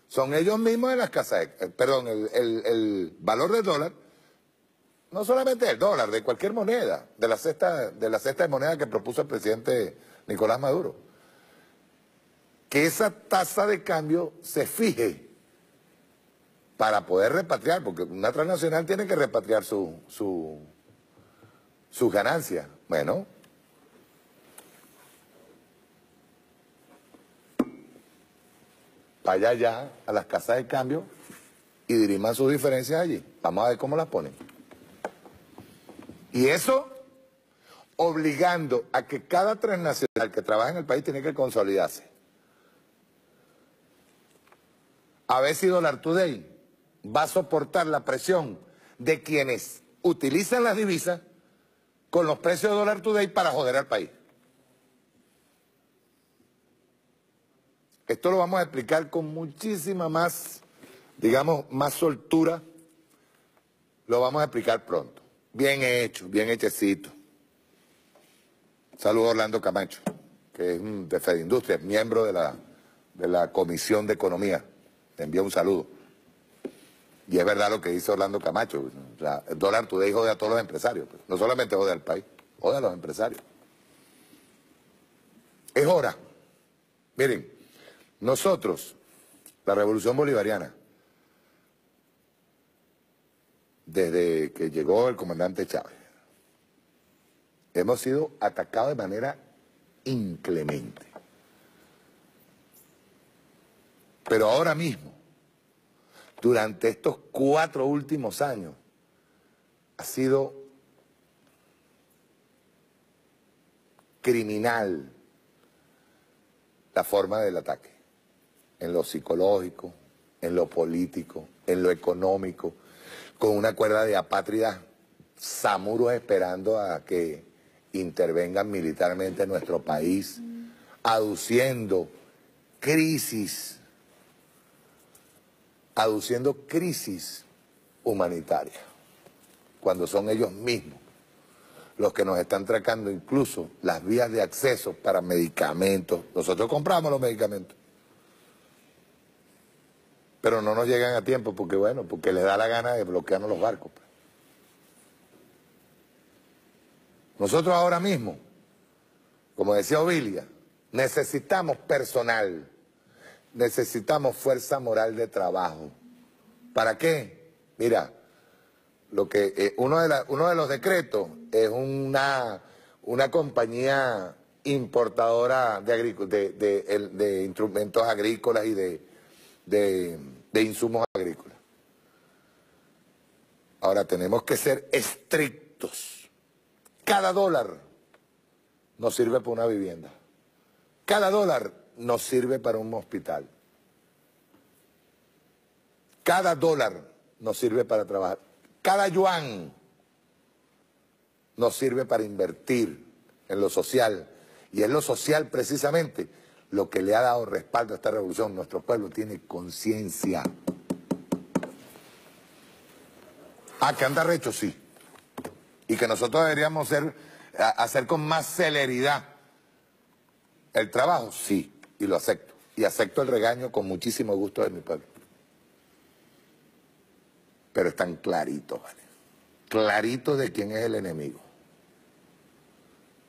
son ellos mismos de las casas de, perdón, el valor del dólar, no solamente del dólar, de cualquier moneda, de la cesta de moneda que propuso el presidente Nicolás Maduro. Que esa tasa de cambio se fije para poder repatriar, porque una transnacional tiene que repatriar sus ganancias. Bueno, vaya ya a las casas de cambio y diriman sus diferencias allí. Vamos a ver cómo las ponen. Y eso obligando a que cada transnacional que trabaja en el país tiene que consolidarse. A ver si Dollar Today va a soportar la presión de quienes utilizan las divisas con los precios de Dollar Today para joder al país. Esto lo vamos a explicar con muchísima más, digamos, más soltura. Lo vamos a explicar pronto. Bien hecho, bien hechecito. Saludo a Orlando Camacho, que es de Fedindustria, es miembro de la Comisión de Economía. Te envío un saludo. Y es verdad lo que dice Orlando Camacho. O sea, el Dollar Today jode a todos los empresarios. No solamente jode al país, jode a los empresarios. Es hora. Miren, nosotros, la Revolución Bolivariana, desde que llegó el comandante Chávez, hemos sido atacados de manera inclemente. Pero ahora mismo, durante estos 4 últimos años, ha sido criminal la forma del ataque, en lo psicológico, en lo político, en lo económico, con una cuerda de apátridas samuros esperando a que intervengan militarmente en nuestro país, aduciendo crisis humanitaria, cuando son ellos mismos los que nos están tracando incluso las vías de acceso para medicamentos. Nosotros compramos los medicamentos, pero no nos llegan a tiempo porque, bueno, porque les da la gana de bloquearnos los barcos. Nosotros ahora mismo, como decía Ovilia, necesitamos personal, necesitamos fuerza moral de trabajo. ¿Para qué? Mira, lo que uno de los decretos es una compañía importadora de instrumentos agrícolas y de insumos agrícolas. Ahora tenemos que ser estrictos. Cada dólar nos sirve para una vivienda. Cada dólar nos sirve para un hospital. Cada dólar nos sirve para trabajar. Cada yuan nos sirve para invertir en lo social. Y es lo social precisamente lo que le ha dado respaldo a esta revolución. Nuestro pueblo tiene conciencia. Que anda recho, sí. Y que nosotros deberíamos hacer con más celeridad el trabajo, sí. Y lo acepto. Y acepto el regaño con muchísimo gusto de mi pueblo. Pero están claritos, ¿vale? Claritos de quién es el enemigo.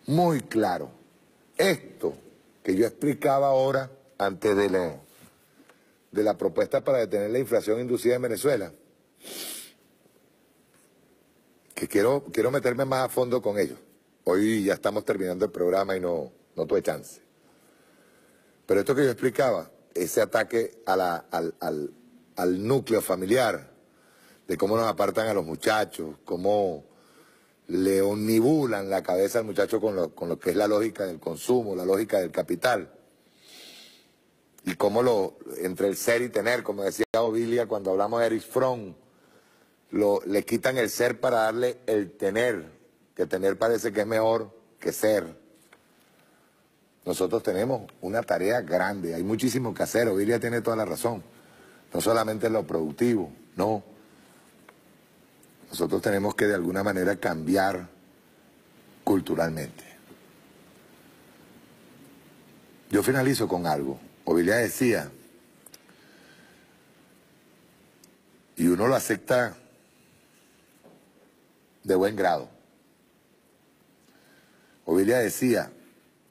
Muy claro. Esto que yo explicaba ahora, antes de la propuesta para detener la inflación inducida en Venezuela, que quiero meterme más a fondo con ellos. Hoy ya estamos terminando el programa y no tuve chance. Pero esto que yo explicaba, ese ataque al núcleo familiar, de cómo nos apartan a los muchachos, cómo le omnibulan la cabeza al muchacho con lo que es la lógica del consumo, la lógica del capital. Y cómo entre el ser y tener, como decía Ovilia cuando hablamos de Erich Fromm, le quitan el ser para darle el tener, que tener parece que es mejor que ser. Nosotros tenemos una tarea grande, hay muchísimo que hacer, Ovilia tiene toda la razón. No solamente en lo productivo, no. Nosotros tenemos que de alguna manera cambiar culturalmente. Yo finalizo con algo. Ovilia decía, y uno lo acepta de buen grado. Ovilia decía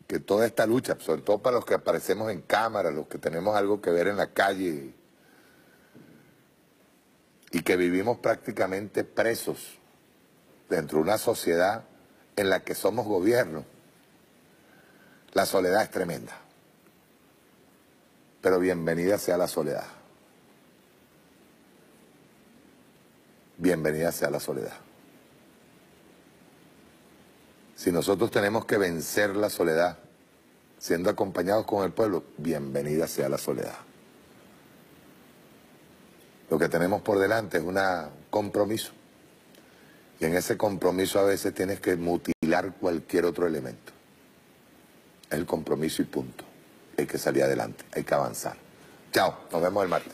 que toda esta lucha, sobre todo para los que aparecemos en cámara, los que tenemos algo que ver en la calle y que vivimos prácticamente presos dentro de una sociedad en la que somos gobierno, la soledad es tremenda. Pero bienvenida sea la soledad. Bienvenida sea la soledad. Si nosotros tenemos que vencer la soledad, siendo acompañados con el pueblo, bienvenida sea la soledad. Lo que tenemos por delante es un compromiso. Y en ese compromiso a veces tienes que mutilar cualquier otro elemento. Es el compromiso y punto. Hay que salir adelante, hay que avanzar. Chao, nos vemos el martes.